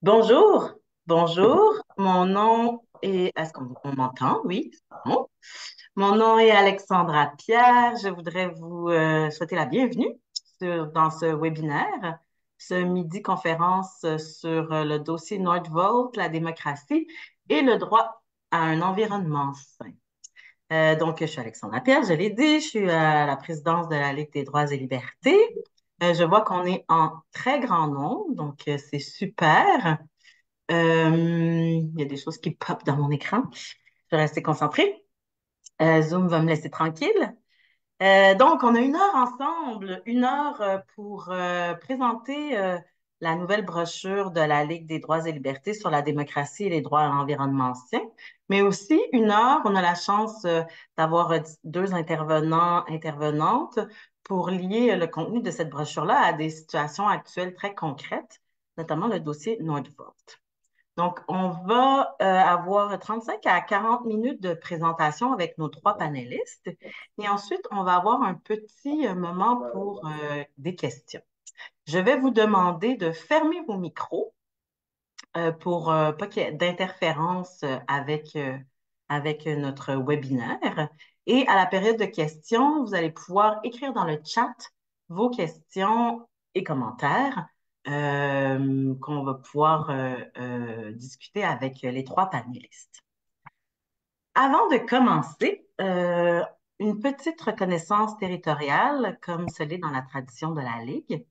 Bonjour, bonjour. Mon nom est... Est-ce qu'on m'entend? Oui, c'est bon. Mon nom est Alexandra Pierre. Je voudrais vous souhaiter la bienvenue dans ce webinaire, ce midi conférence sur le dossier Nordvolt, la démocratie et le droit à un environnement sain. Donc, je suis Alexandra Pierre, je l'ai dit, je suis à la présidence de la Ligue des droits et libertés. Je vois qu'on est en très grand nombre, donc c'est super. Il y a des choses qui pop dans mon écran. Je vais rester concentrée. Zoom va me laisser tranquille. Donc, on a une heure ensemble, une heure pour présenter la nouvelle brochure de la Ligue des droits et libertés sur la démocratie et les droits à l'environnement ancien. Mais aussi une heure, on a la chance d'avoir deux intervenantes pour lier le contenu de cette brochure-là à des situations actuelles très concrètes, notamment le dossier Nordvolt. Donc, on va avoir 35 à 40 minutes de présentation avec nos trois panélistes et ensuite, on va avoir un petit moment pour des questions. Je vais vous demander de fermer vos micros pour pas qu'il y ait d'interférence avec notre webinaire. Et à la période de questions, vous allez pouvoir écrire dans le chat vos questions et commentaires qu'on va pouvoir discuter avec les trois panélistes. Avant de commencer, une petite reconnaissance territoriale, comme ce l'est dans la tradition de la Ligue.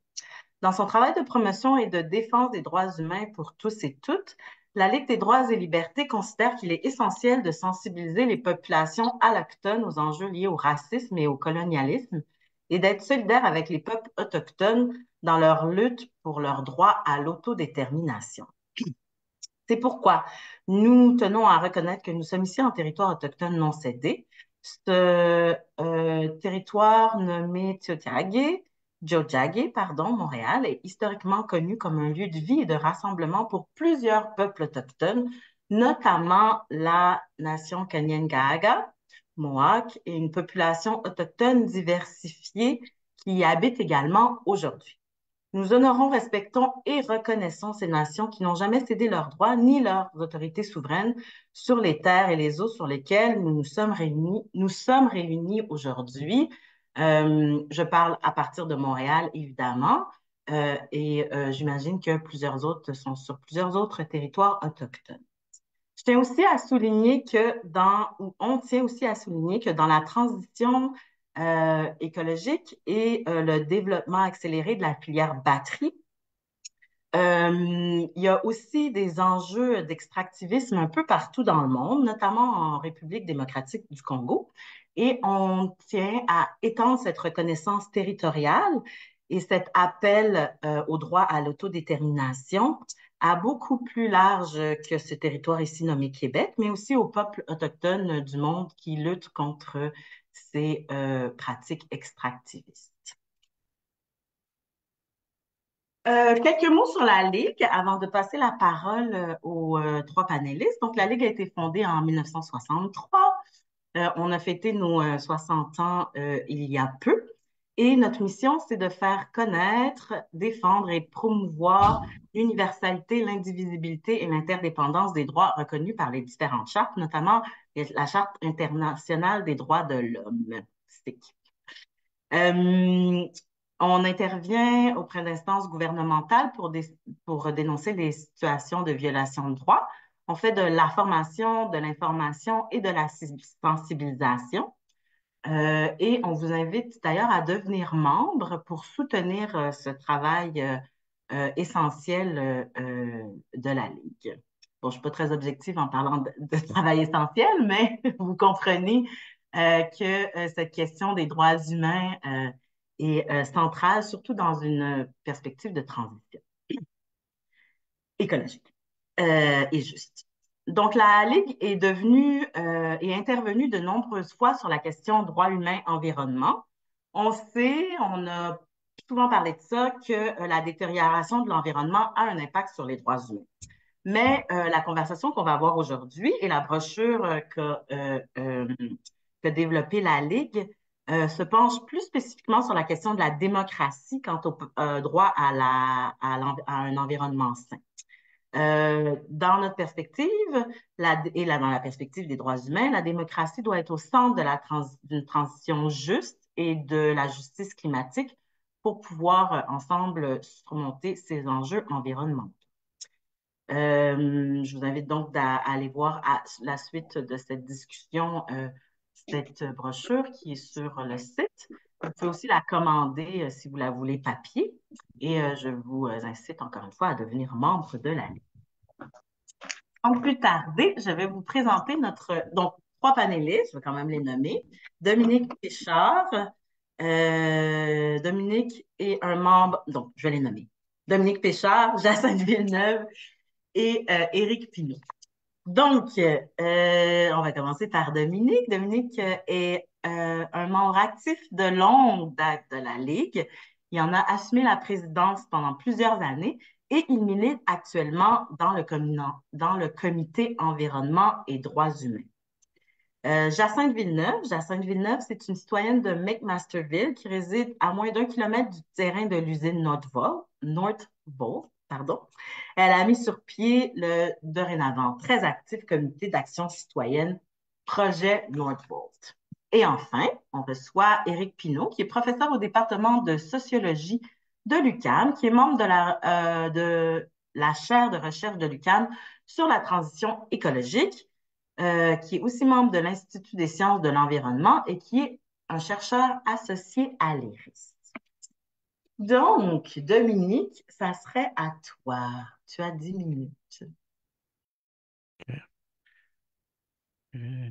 Dans son travail de promotion et de défense des droits humains pour tous et toutes, la Ligue des droits et libertés considère qu'il est essentiel de sensibiliser les populations alloctones aux enjeux liés au racisme et au colonialisme et d'être solidaire avec les peuples autochtones dans leur lutte pour leur droit à l'autodétermination. C'est pourquoi nous tenons à reconnaître que nous sommes ici en territoire autochtone non cédé. Ce territoire nommé Tiohtià:ke, pardon, Montréal, est historiquement connu comme un lieu de vie et de rassemblement pour plusieurs peuples autochtones, notamment la nation Kanien'kehá:ka, Mohawk, et une population autochtone diversifiée qui y habite également aujourd'hui. Nous honorons, respectons et reconnaissons ces nations qui n'ont jamais cédé leurs droits ni leurs autorités souveraines sur les terres et les eaux sur lesquelles nous nous sommes réunis. Nous sommes réunis aujourd'hui. Je parle à partir de Montréal, évidemment, j'imagine que plusieurs autres sont sur plusieurs autres territoires autochtones. Je tiens aussi à souligner ou on tient aussi à souligner que dans la transition écologique et le développement accéléré de la filière batterie, il y a aussi des enjeux d'extractivisme un peu partout dans le monde, notamment en République démocratique du Congo. Et on tient à étendre cette reconnaissance territoriale et cet appel au droit à l'autodétermination à beaucoup plus large que ce territoire ici nommé Québec, mais aussi aux peuples autochtones du monde qui luttent contre ces pratiques extractivistes. Quelques mots sur la Ligue avant de passer la parole aux trois panélistes. Donc, la Ligue a été fondée en 1963. On a fêté nos 60 ans il y a peu. Et notre mission, c'est de faire connaître, défendre et promouvoir l'universalité, l'indivisibilité et l'interdépendance des droits reconnus par les différentes chartes, notamment la Charte internationale des droits de l'homme. Euh, on intervient auprès d'instances gouvernementales pour dénoncer les situations de violation de droits. On fait de la formation, de l'information et de la sensibilisation. Et on vous invite d'ailleurs à devenir membre pour soutenir ce travail essentiel de la Ligue. Bon, je ne suis pas très objective en parlant de travail essentiel, mais vous comprenez que cette question des droits humains est centrale, surtout dans une perspective de transition écologique et juste. Donc, la Ligue est devenue et intervenue de nombreuses fois sur la question droits humains-environnement. On sait, on a souvent parlé de ça, que la détérioration de l'environnement a un impact sur les droits humains. Mais la conversation qu'on va avoir aujourd'hui et la brochure qu'a développée la Ligue se penche plus spécifiquement sur la question de la démocratie quant au droit à un environnement sain. Dans notre perspective, dans la perspective des droits humains, la démocratie doit être au centre de d'une transition juste et de la justice climatique pour pouvoir ensemble surmonter ces enjeux environnementaux. Je vous invite donc à aller voir à la suite de cette discussion cette brochure qui est sur le site. Vous pouvez aussi la commander si vous la voulez papier et je vous incite encore une fois à devenir membre de la Ligue. Sans plus tarder, je vais vous présenter donc, trois panélistes, je vais quand même les nommer. Dominique Péchard, Dominique est un membre, donc je vais les nommer. Dominique Péchard, Jacinthe Villeneuve et Éric Pinault. Donc, on va commencer par Dominique. Dominique est un membre actif de longue date de la Ligue. Il en a assumé la présidence pendant plusieurs années et il milite actuellement dans le comité environnement et droits humains. Jacinthe Villeneuve, c'est une citoyenne de McMasterville qui réside à moins d'1 kilomètre du terrain de l'usine Northvolt, pardon. Elle a mis sur pied le dorénavant très actif comité d'action citoyenne Projet Northvolt. Et enfin, on reçoit Éric Pinault, qui est professeur au département de sociologie de l'UQAM, qui est membre de la chaire de recherche de l'UQAM sur la transition écologique, qui est aussi membre de l'Institut des sciences de l'environnement et qui est un chercheur associé à l'IRIS. Donc, Dominique, ça serait à toi. Tu as 10 minutes. OK. Euh,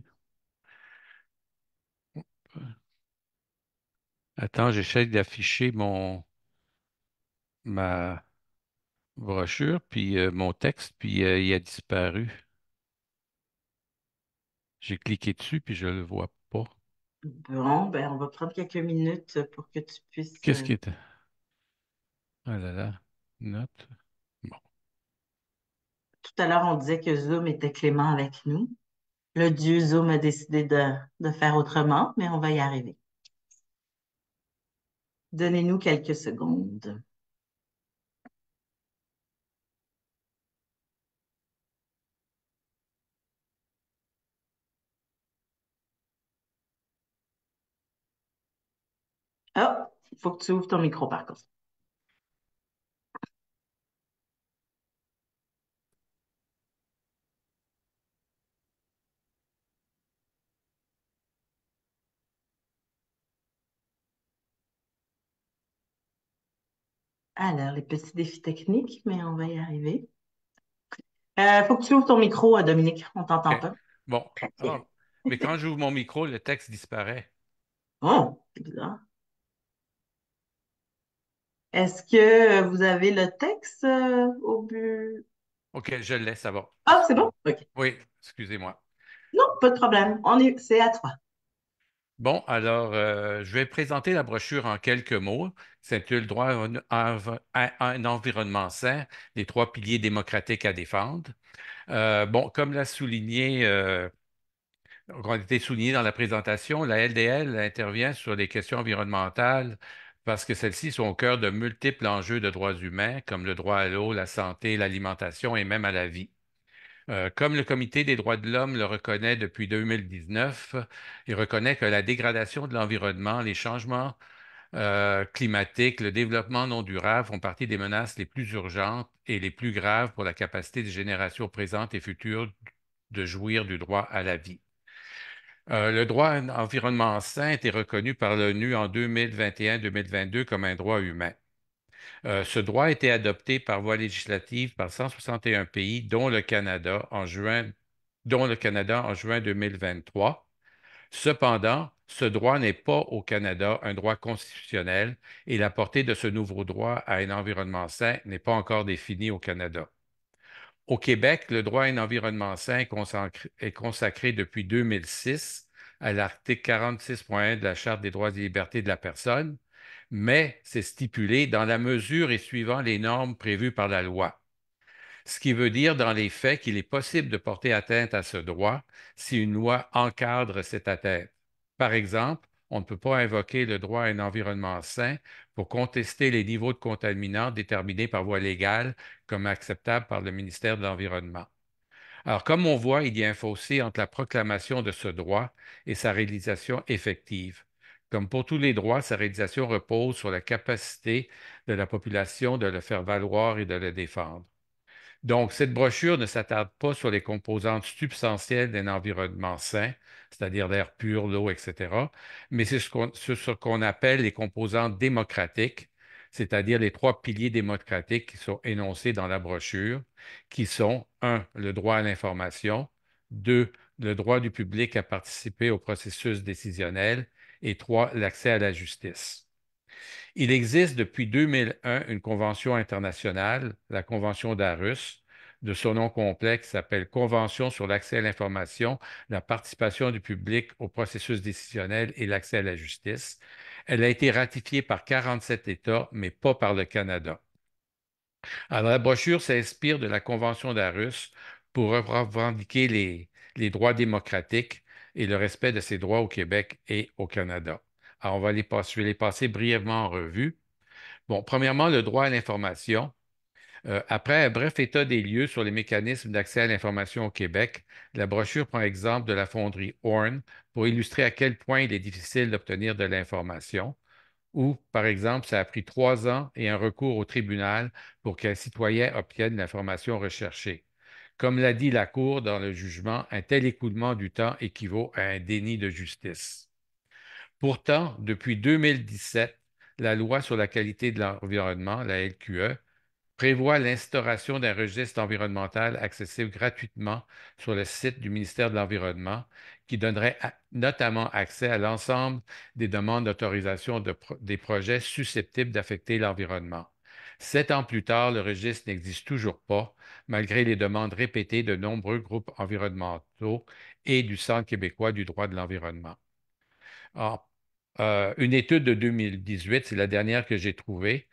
Attends, j'essaie d'afficher ma brochure, puis mon texte, puis il a disparu. J'ai cliqué dessus, puis je le vois pas. Bon, ben, on va prendre quelques minutes pour que tu puisses. Qu'est-ce qui est... Ah là là, note. Bon, Tout à l'heure, on disait que Zoom était clément avec nous. Le dieu Zoom a décidé de faire autrement, mais on va y arriver. Donnez-nous quelques secondes. Oh, il faut que tu ouvres ton micro par contre. Alors, les petits défis techniques, mais on va y arriver. Faut que tu ouvres ton micro, Dominique. On t'entend OK. pas. Bon. Très bien. Ah, mais quand j'ouvre mon micro, le texte disparaît. Oh, c'est bizarre. Est-ce que vous avez le texte au but? OK, je le laisse, ça va. Ah, c'est bon? OK. Oui, excusez-moi. Non, pas de problème. C'est à toi. Bon, alors, je vais présenter la brochure en quelques mots. Ça s'intitule Droit à un environnement sain, les trois piliers démocratiques à défendre. Bon, comme l'a souligné, a été souligné dans la présentation, la LDL intervient sur les questions environnementales parce que celles-ci sont au cœur de multiples enjeux de droits humains, comme le droit à l'eau, la santé, l'alimentation et même à la vie. Comme le Comité des droits de l'homme le reconnaît depuis 2019, il reconnaît que la dégradation de l'environnement, les changements climatiques, le développement non durable font partie des menaces les plus urgentes et les plus graves pour la capacité des générations présentes et futures de jouir du droit à la vie. Le droit à un environnement sain a été reconnu par l'ONU en 2021-2022 comme un droit humain. Ce droit a été adopté par voie législative par 161 pays, dont le Canada en juin 2023. Cependant, ce droit n'est pas au Canada un droit constitutionnel et la portée de ce nouveau droit à un environnement sain n'est pas encore définie au Canada. Au Québec, le droit à un environnement sain est consacré depuis 2006 à l'article 46.1 de la Charte des droits et libertés de la personne, mais c'est stipulé dans la mesure et suivant les normes prévues par la loi. Ce qui veut dire dans les faits qu'il est possible de porter atteinte à ce droit si une loi encadre cette atteinte. Par exemple, on ne peut pas invoquer le droit à un environnement sain pour contester les niveaux de contaminants déterminés par voie légale comme acceptables par le ministère de l'Environnement. Alors, comme on voit, il y a un fossé entre la proclamation de ce droit et sa réalisation effective. Comme pour tous les droits, sa réalisation repose sur la capacité de la population de le faire valoir et de le défendre. Donc, cette brochure ne s'attarde pas sur les composantes substantielles d'un environnement sain, c'est-à-dire l'air pur, l'eau, etc., mais c'est sur ce qu'on appelle les composantes démocratiques, c'est-à-dire les trois piliers démocratiques qui sont énoncés dans la brochure, qui sont, un, le droit à l'information, deux, le droit du public à participer au processus décisionnel, et trois, l'accès à la justice. Il existe depuis 2001 une convention internationale, la Convention d'Aarhus, de son nom complet qui s'appelle Convention sur l'accès à l'information, la participation du public au processus décisionnel et l'accès à la justice. Elle a été ratifiée par 47 États, mais pas par le Canada. Alors, la brochure s'inspire de la Convention d'Aarhus pour revendiquer les droits démocratiques et le respect de ces droits au Québec et au Canada. Alors, je vais les passer brièvement en revue. Bon, premièrement, le droit à l'information. Après un bref état des lieux sur les mécanismes d'accès à l'information au Québec, la brochure prend exemple de la fonderie Horn pour illustrer à quel point il est difficile d'obtenir de l'information, ou, par exemple, ça a pris 3 ans et un recours au tribunal pour qu'un citoyen obtienne l'information recherchée. Comme l'a dit la Cour dans le jugement, un tel écoulement du temps équivaut à un déni de justice. Pourtant, depuis 2017, la loi sur la qualité de l'environnement, la LQE, prévoit l'instauration d'un registre environnemental accessible gratuitement sur le site du ministère de l'Environnement, qui donnerait notamment accès à l'ensemble des demandes d'autorisation des projets susceptibles d'affecter l'environnement. 7 ans plus tard, le registre n'existe toujours pas, malgré les demandes répétées de nombreux groupes environnementaux et du Centre québécois du droit de l'environnement. Ah, une étude de 2018, c'est la dernière que j'ai trouvée,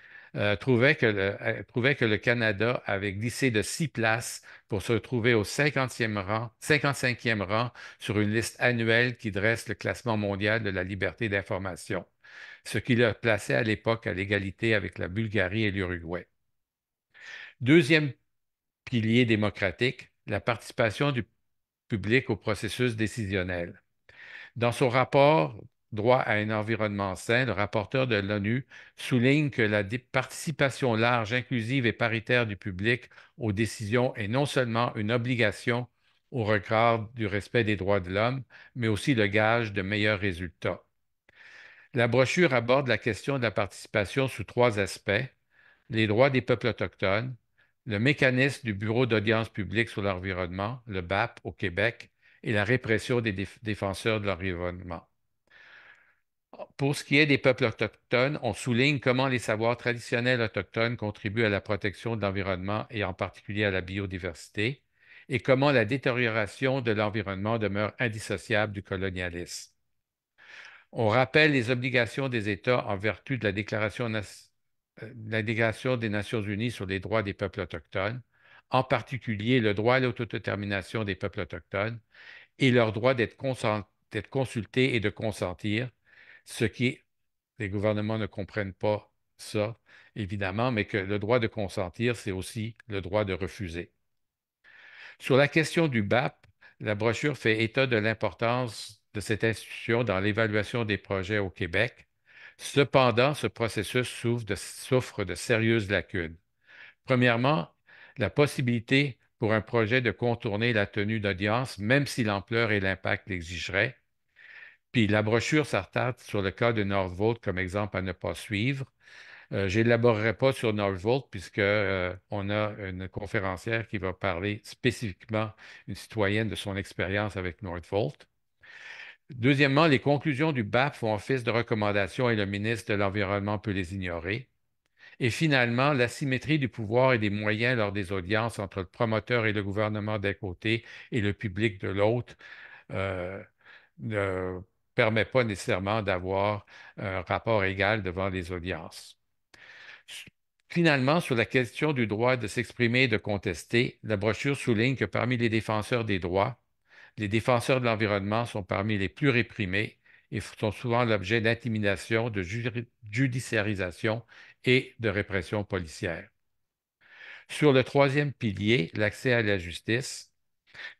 trouvait que le Canada avait glissé de 6 places pour se retrouver au 55e rang sur une liste annuelle qui dresse le classement mondial de la liberté d'information, ce qui le plaçait à l'époque à l'égalité avec la Bulgarie et l'Uruguay. Deuxième pilier démocratique, la participation du public au processus décisionnel. Dans son rapport Droit à un environnement sain, le rapporteur de l'ONU souligne que la participation large, inclusive et paritaire du public aux décisions est non seulement une obligation au regard du respect des droits de l'homme, mais aussi le gage de meilleurs résultats. La brochure aborde la question de la participation sous 3 aspects: les droits des peuples autochtones, le mécanisme du Bureau d'audience publique sur l'environnement, le BAP au Québec, et la répression des défenseurs de l'environnement. Pour ce qui est des peuples autochtones, on souligne comment les savoirs traditionnels autochtones contribuent à la protection de l'environnement et en particulier à la biodiversité, et comment la détérioration de l'environnement demeure indissociable du colonialisme. On rappelle les obligations des États en vertu de la Déclaration des Nations unies sur les droits des peuples autochtones, en particulier le droit à l'autodétermination des peuples autochtones et leur droit d'être consultés et de consentir, ce qui, les gouvernements ne comprennent pas ça, évidemment, mais que le droit de consentir, c'est aussi le droit de refuser. Sur la question du BAP, la brochure fait état de l'importance de cette institution dans l'évaluation des projets au Québec. Cependant, ce processus souffre de sérieuses lacunes. Premièrement, la possibilité pour un projet de contourner la tenue d'audience, même si l'ampleur et l'impact l'exigeraient. Puis la brochure s'attarde sur le cas de Northvolt comme exemple à ne pas suivre. Je n'élaborerai pas sur Northvolt puisque on a une conférencière qui va parler spécifiquement, une citoyenne, de son expérience avec Northvolt. Deuxièmement, les conclusions du BAP font office de recommandation et le ministre de l'Environnement peut les ignorer. Et finalement, l'asymétrie du pouvoir et des moyens lors des audiences entre le promoteur et le gouvernement d'un côté et le public de l'autre euh, ne permet pas nécessairement d'avoir un rapport égal devant les audiences. Finalement, sur la question du droit de s'exprimer et de contester, la brochure souligne que parmi les défenseurs des droits, les défenseurs de l'environnement sont parmi les plus réprimés et sont souvent l'objet d'intimidation, de judiciarisation et de répression policière. Sur le troisième pilier, l'accès à la justice,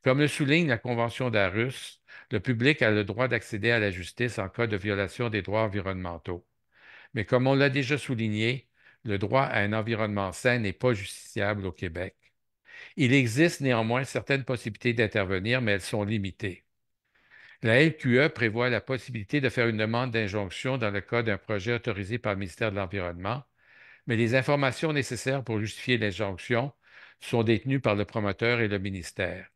comme le souligne la Convention d'Aarhus, le public a le droit d'accéder à la justice en cas de violation des droits environnementaux. Mais comme on l'a déjà souligné, le droit à un environnement sain n'est pas justiciable au Québec. Il existe néanmoins certaines possibilités d'intervenir, mais elles sont limitées. La LQE prévoit la possibilité de faire une demande d'injonction dans le cas d'un projet autorisé par le ministère de l'Environnement, mais les informations nécessaires pour justifier l'injonction sont détenues par le promoteur et le ministère.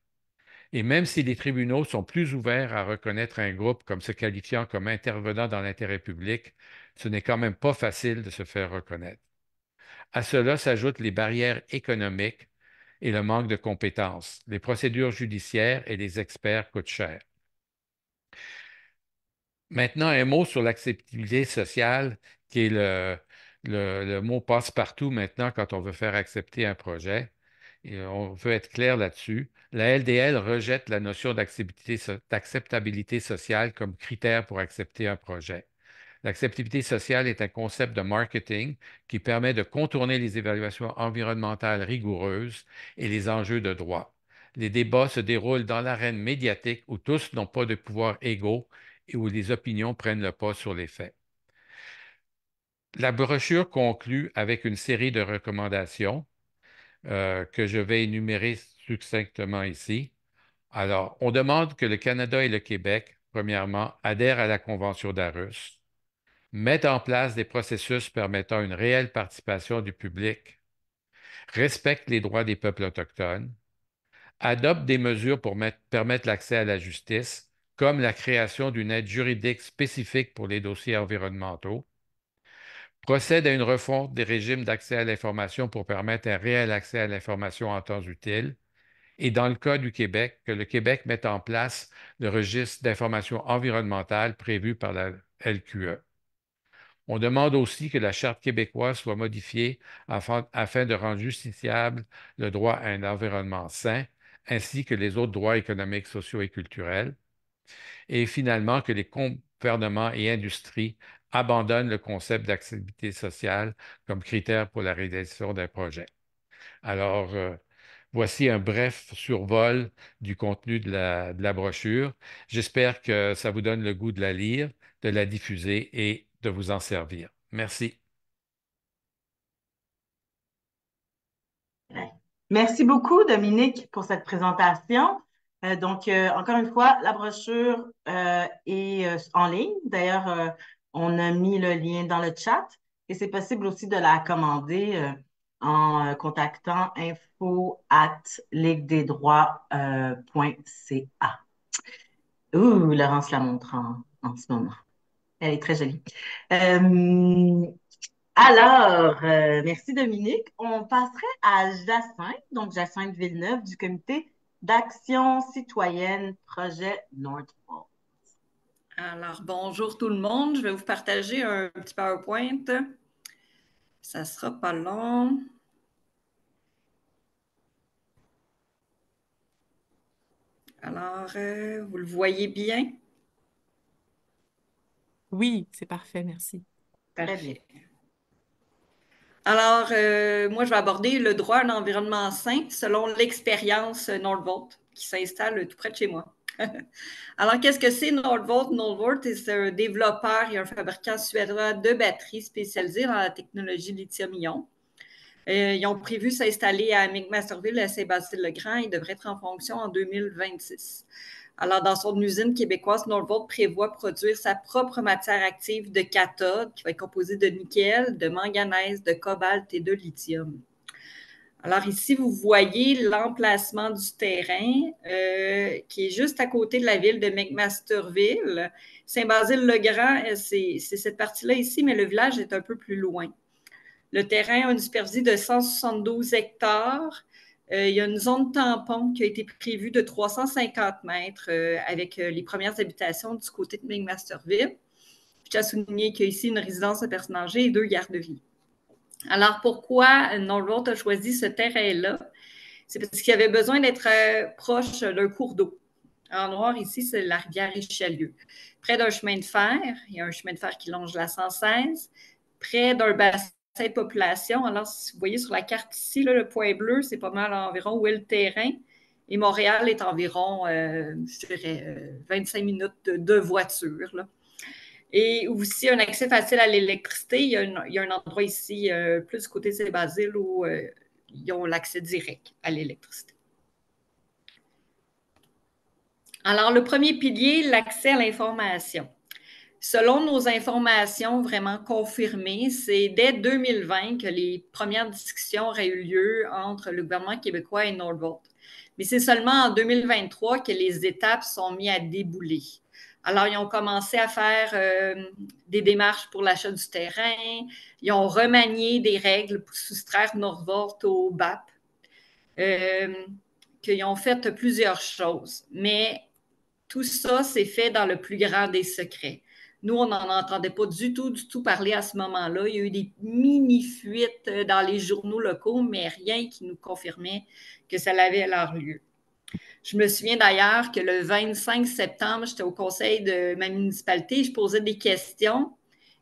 Et même si les tribunaux sont plus ouverts à reconnaître un groupe comme se qualifiant comme intervenant dans l'intérêt public, ce n'est quand même pas facile de se faire reconnaître. À cela s'ajoutent les barrières économiques et le manque de compétences. Les procédures judiciaires et les experts coûtent cher. Maintenant, un mot sur l'acceptabilité sociale, qui est le mot passe-partout maintenant quand on veut faire accepter un projet. Et on veut être clair là-dessus. La LDL rejette la notion d'acceptabilité sociale comme critère pour accepter un projet. L'acceptabilité sociale est un concept de marketing qui permet de contourner les évaluations environnementales rigoureuses et les enjeux de droit. Les débats se déroulent dans l'arène médiatique où tous n'ont pas de pouvoir égaux et où les opinions prennent le pas sur les faits. La brochure conclut avec une série de recommandations que je vais énumérer succinctement ici. Alors, on demande que le Canada et le Québec, premièrement, adhèrent à la Convention d'Aarhus, mettent en place des processus permettant une réelle participation du public, respectent les droits des peuples autochtones, adoptent des mesures pour permettre l'accès à la justice, comme la création d'une aide juridique spécifique pour les dossiers environnementaux, procèdent à une refonte des régimes d'accès à l'information pour permettre un réel accès à l'information en temps utile, et dans le cas du Québec, que le Québec mette en place le registre d'information environnementale prévu par la LQE. On demande aussi que la Charte québécoise soit modifiée afin de rendre justiciable le droit à un environnement sain, ainsi que les autres droits économiques, sociaux et culturels. Et finalement, que les gouvernements et industries abandonnent le concept d'acceptabilité sociale comme critère pour la réalisation d'un projet. Alors, voici un bref survol du contenu de la brochure. J'espère que ça vous donne le goût de la lire, de la diffuser et de vous en servir. Merci. Merci beaucoup, Dominique, pour cette présentation. Encore une fois, la brochure est en ligne. D'ailleurs, on a mis le lien dans le chat et c'est possible aussi de la commander en contactant info@liguedesdroits.ca. Ouh, Laurence la montre en ce moment. Elle est très jolie. Euh, Merci Dominique. On passerait à Jacinthe, donc Jacinthe Villeneuve du comité d'action citoyenne Projet Nordpol. Alors, bonjour tout le monde. Je vais vous partager un petit PowerPoint. Ça ne sera pas long. Alors, vous le voyez bien? Oui, c'est parfait, merci. Très bien. Alors, moi, je vais aborder le droit à un environnement sain selon l'expérience Nordvolt qui s'installe tout près de chez moi. Alors, qu'est-ce que c'est Nordvolt? Nordvolt, c'est un développeur et un fabricant suédois de batteries spécialisés dans la technologie lithium-ion. Ils ont prévu s'installer à McMasterville, à Saint-Basile-le-Grand. Ils devraient être en fonction en 2026. Alors, dans son usine québécoise, Norvolt prévoit produire sa propre matière active de cathode qui va être composée de nickel, de manganèse, de cobalt et de lithium. Alors ici, vous voyez l'emplacement du terrain qui est juste à côté de la ville de McMasterville. Saint-Basile-le-Grand, c'est cette partie-là ici, mais le village est un peu plus loin. Le terrain a une superficie de 172 hectares. Il y a une zone tampon qui a été prévue de 350 mètres avec les premières habitations du côté de McMasterville. Je tiens à souligner qu'il y a ici une résidence de personnes âgées et 2 garderies. Alors, pourquoi Norvolt a choisi ce terrain-là? C'est parce qu'il avait besoin d'être proche d'un cours d'eau. En noir, ici, c'est la rivière Richelieu. Près d'un chemin de fer, il y a un chemin de fer qui longe la 116. Près d'un bassin de population. Alors, si vous voyez sur la carte ici, là, le point bleu, c'est pas mal environ où est le terrain. Et Montréal est environ, je dirais, 25 minutes de voiture, là. Et aussi un accès facile à l'électricité. Il y a un endroit ici, plus du côté de Saint-Basile, où ils ont l'accès direct à l'électricité. Alors, le premier pilier, l'accès à l'information. Selon nos informations vraiment confirmées, c'est dès 2020 que les premières discussions auraient eu lieu entre le gouvernement québécois et Nordvolt. Mais c'est seulement en 2023 que les étapes sont mises à débouler. Alors, ils ont commencé à faire des démarches pour l'achat du terrain. Ils ont remanié des règles pour soustraire Nordvolt au BAP. Qu'ils ont fait plusieurs choses. Mais tout ça, c'est fait dans le plus grand des secrets. Nous, on n'en entendait pas du tout parler à ce moment-là. Il y a eu des mini-fuites dans les journaux locaux, mais rien qui nous confirmait que ça avait leur lieu. Je me souviens d'ailleurs que le 25 septembre, j'étais au conseil de ma municipalité, je posais des questions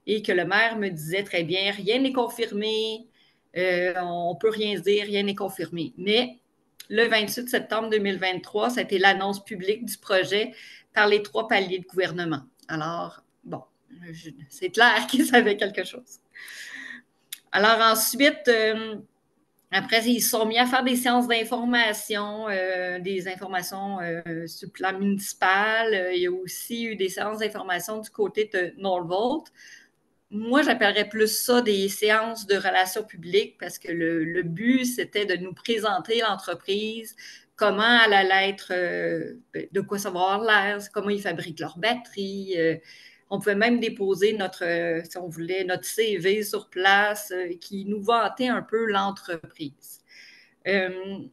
et que le maire me disait très bien, rien n'est confirmé, on ne peut rien dire, rien n'est confirmé. Mais le 28 septembre 2023, ça a été l'annonce publique du projet par les 3 paliers de gouvernement. Alors, bon, c'est clair qu'ils savaient quelque chose. Alors ensuite, après, ils se sont mis à faire des séances d'information, des informations sur le plan municipal. Il y a aussi eu des séances d'information du côté de Nordvolt. Moi, j'appellerais plus ça des séances de relations publiques parce que le but, c'était de nous présenter l'entreprise, comment elle allait être, de quoi ça va avoir l'air, comment ils fabriquent leurs batteries. On pouvait même déposer si on voulait, notre CV sur place qui nous vantait un peu l'entreprise. Il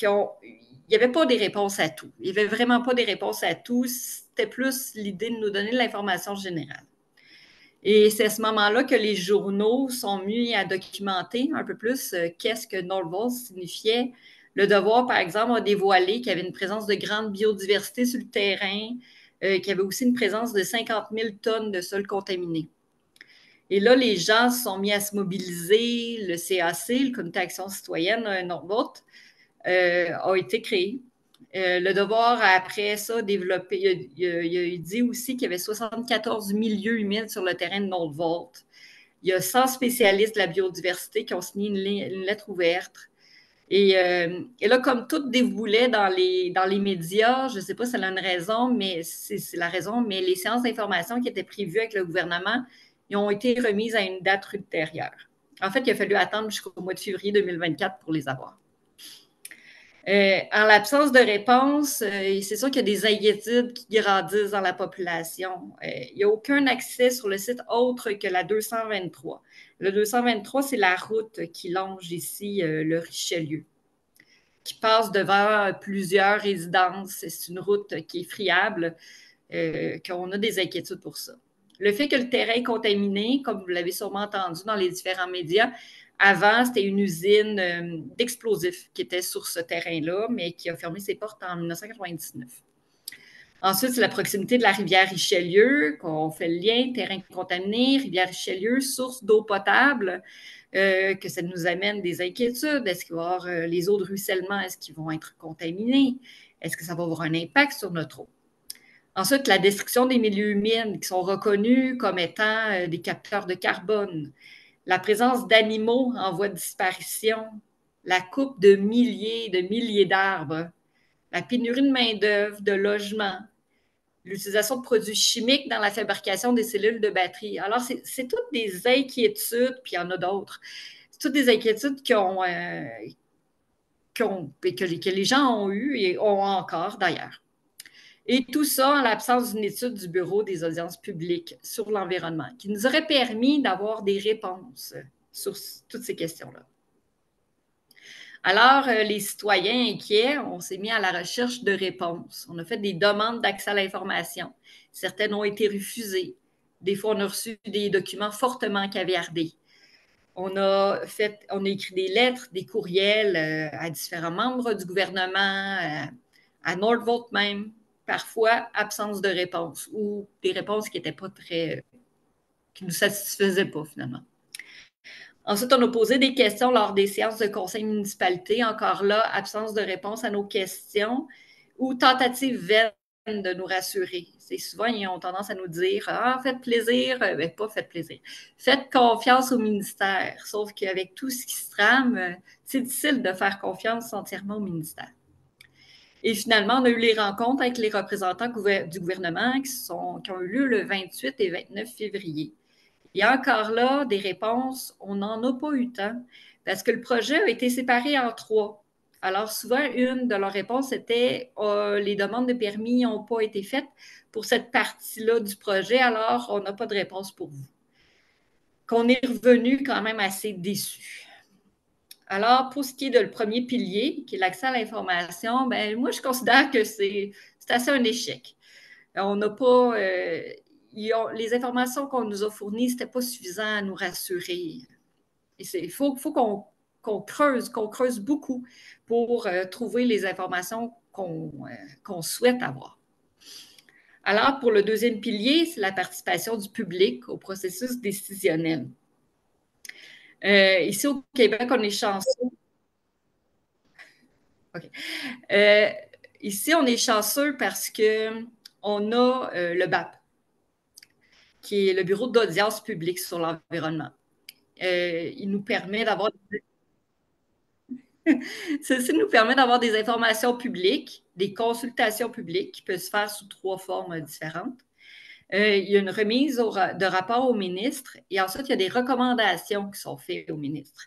n'y avait pas des réponses à tout. Il n'y avait vraiment pas des réponses à tout. C'était plus l'idée de nous donner de l'information générale. Et c'est à ce moment-là que les journaux sont mis à documenter un peu plus qu'est-ce que Nordvolt signifiait. Le Devoir, par exemple, a dévoilé qu'il y avait une présence de grande biodiversité sur le terrain, qu'il y avait aussi une présence de 50 000 tonnes de sol contaminé. Et là, les gens se sont mis à se mobiliser. Le CAC, le Comité Action citoyenne Nordvolt, a été créé. Le Devoir a après ça développé, il a dit aussi qu'il y avait 74 milieux humides sur le terrain de Nordvolt. Il y a 100 spécialistes de la biodiversité qui ont signé une lettre ouverte. Et là, comme tout déboulait dans les médias, je ne sais pas si ça a une raison, mais c'est la raison, mais les séances d'information qui étaient prévues avec le gouvernement, ils ont été remises à une date ultérieure. En fait, il a fallu attendre jusqu'au mois de février 2024 pour les avoir. En l'absence de réponse, c'est sûr qu'il y a des inquiétudes qui grandissent dans la population. Il n'y a aucun accès sur le site autre que la 223. Le 223, c'est la route qui longe ici le Richelieu, qui passe devant plusieurs résidences. C'est une route qui est friable, qu'on a des inquiétudes pour ça. Le fait que le terrain est contaminé, comme vous l'avez sûrement entendu dans les différents médias, avant, c'était une usine d'explosifs qui était sur ce terrain-là, mais qui a fermé ses portes en 1999. Ensuite, c'est la proximité de la rivière Richelieu, qu'on fait le lien, terrain contaminé, rivière Richelieu, source d'eau potable, que ça nous amène des inquiétudes. Est-ce qu'il va y avoir les eaux de ruissellement, est-ce qu'ils vont être contaminés? Est-ce que ça va avoir un impact sur notre eau? Ensuite, la destruction des milieux humides qui sont reconnus comme étant des capteurs de carbone. La présence d'animaux en voie de disparition, la coupe de milliers d'arbres, la pénurie de main-d'œuvre, de logements, l'utilisation de produits chimiques dans la fabrication des cellules de batterie. Alors, c'est toutes des inquiétudes, puis il y en a d'autres. C'est toutes des inquiétudes que les gens ont eues et ont encore d'ailleurs. Et tout ça en l'absence d'une étude du Bureau des audiences publiques sur l'environnement, qui nous aurait permis d'avoir des réponses sur toutes ces questions-là. Alors, les citoyens inquiets, on s'est mis à la recherche de réponses. On a fait des demandes d'accès à l'information. Certaines ont été refusées. Des fois, on a reçu des documents fortement caviardés. On a écrit des lettres, des courriels à différents membres du gouvernement, à Nordvolt même, parfois absence de réponse ou des réponses qui qui nous satisfaisaient pas finalement. Ensuite, on a posé des questions lors des séances de conseil municipalité. Encore là, absence de réponse à nos questions ou tentative vaine de nous rassurer. C'est souvent, ils ont tendance à nous dire « Ah, faites plaisir. » Ben, pas faites plaisir. Faites confiance au ministère. Sauf qu'avec tout ce qui se trame, c'est difficile de faire confiance entièrement au ministère. Et finalement, on a eu les rencontres avec les représentants du gouvernement qui ont eu lieu le 28 et 29 février. Et encore là, des réponses, on n'en a pas eu tant parce que le projet a été séparé en 3. Alors, souvent, une de leurs réponses était les demandes de permis n'ont pas été faites pour cette partie-là du projet, alors on n'a pas de réponse pour vous. Qu'on est revenu quand même assez déçu. Alors, pour ce qui est de le premier pilier, qui est l'accès à l'information, ben moi, je considère que c'est assez un échec. On n'a pas. Les informations qu'on nous a fournies, ce n'était pas suffisant à nous rassurer. Il faut qu'on creuse beaucoup pour trouver les informations qu'on souhaite avoir. Alors, pour le deuxième pilier, c'est la participation du public au processus décisionnel. Ici, au Québec, on est chanceux. Okay. Ici, on est chanceux parce qu'on a le BAP, qui est le Bureau d'audience publique sur l'environnement. Il nous permet d'avoir Ceci nous permet d'avoir des informations publiques, des consultations publiques qui peuvent se faire sous 3 formes différentes. Il y a une remise de rapport au ministre et ensuite, il y a des recommandations qui sont faites au ministre.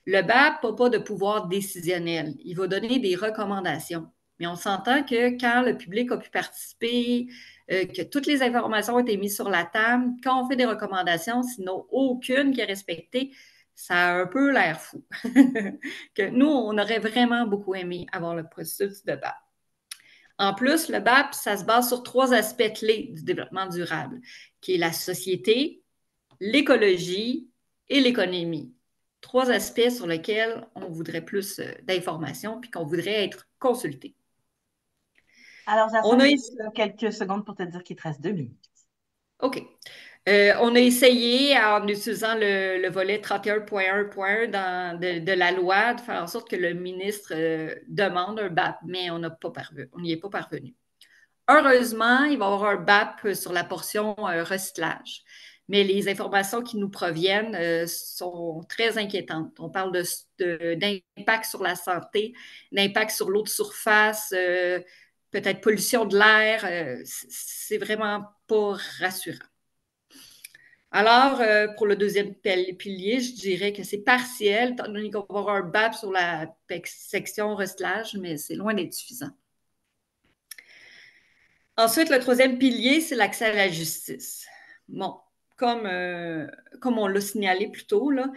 Le BAP n'a pas de pouvoir décisionnel. Il va donner des recommandations. Mais on s'entend que quand le public a pu participer, que toutes les informations ont été mises sur la table, quand on fait des recommandations, sinon aucune qui est respectée, ça a un peu l'air fou. Que nous, on aurait vraiment beaucoup aimé avoir le processus de BAP. En plus, le BAP, ça se base sur 3 aspects clés du développement durable, qui est la société, l'écologie et l'économie. 3 aspects sur lesquels on voudrait plus d'informations puis qu'on voudrait être consulté. Alors, j'attends quelques secondes pour te dire qu'il te reste 2 minutes. OK. On a essayé, en utilisant le volet 31.1.1 de la loi, de faire en sorte que le ministre demande un BAP, mais on n'y est pas parvenu. Heureusement, il va y avoir un BAP sur la portion recyclage. Mais les informations qui nous proviennent sont très inquiétantes. On parle d'impact sur la santé, d'impact sur l'eau de surface, peut-être pollution de l'air. C'est vraiment pas rassurant. Alors, pour le deuxième pilier, je dirais que c'est partiel, étant donné qu'on va avoir un BAP sur la section recyclage, mais c'est loin d'être suffisant. Ensuite, le troisième pilier, c'est l'accès à la justice. Bon, comme on l'a signalé plus tôt, là,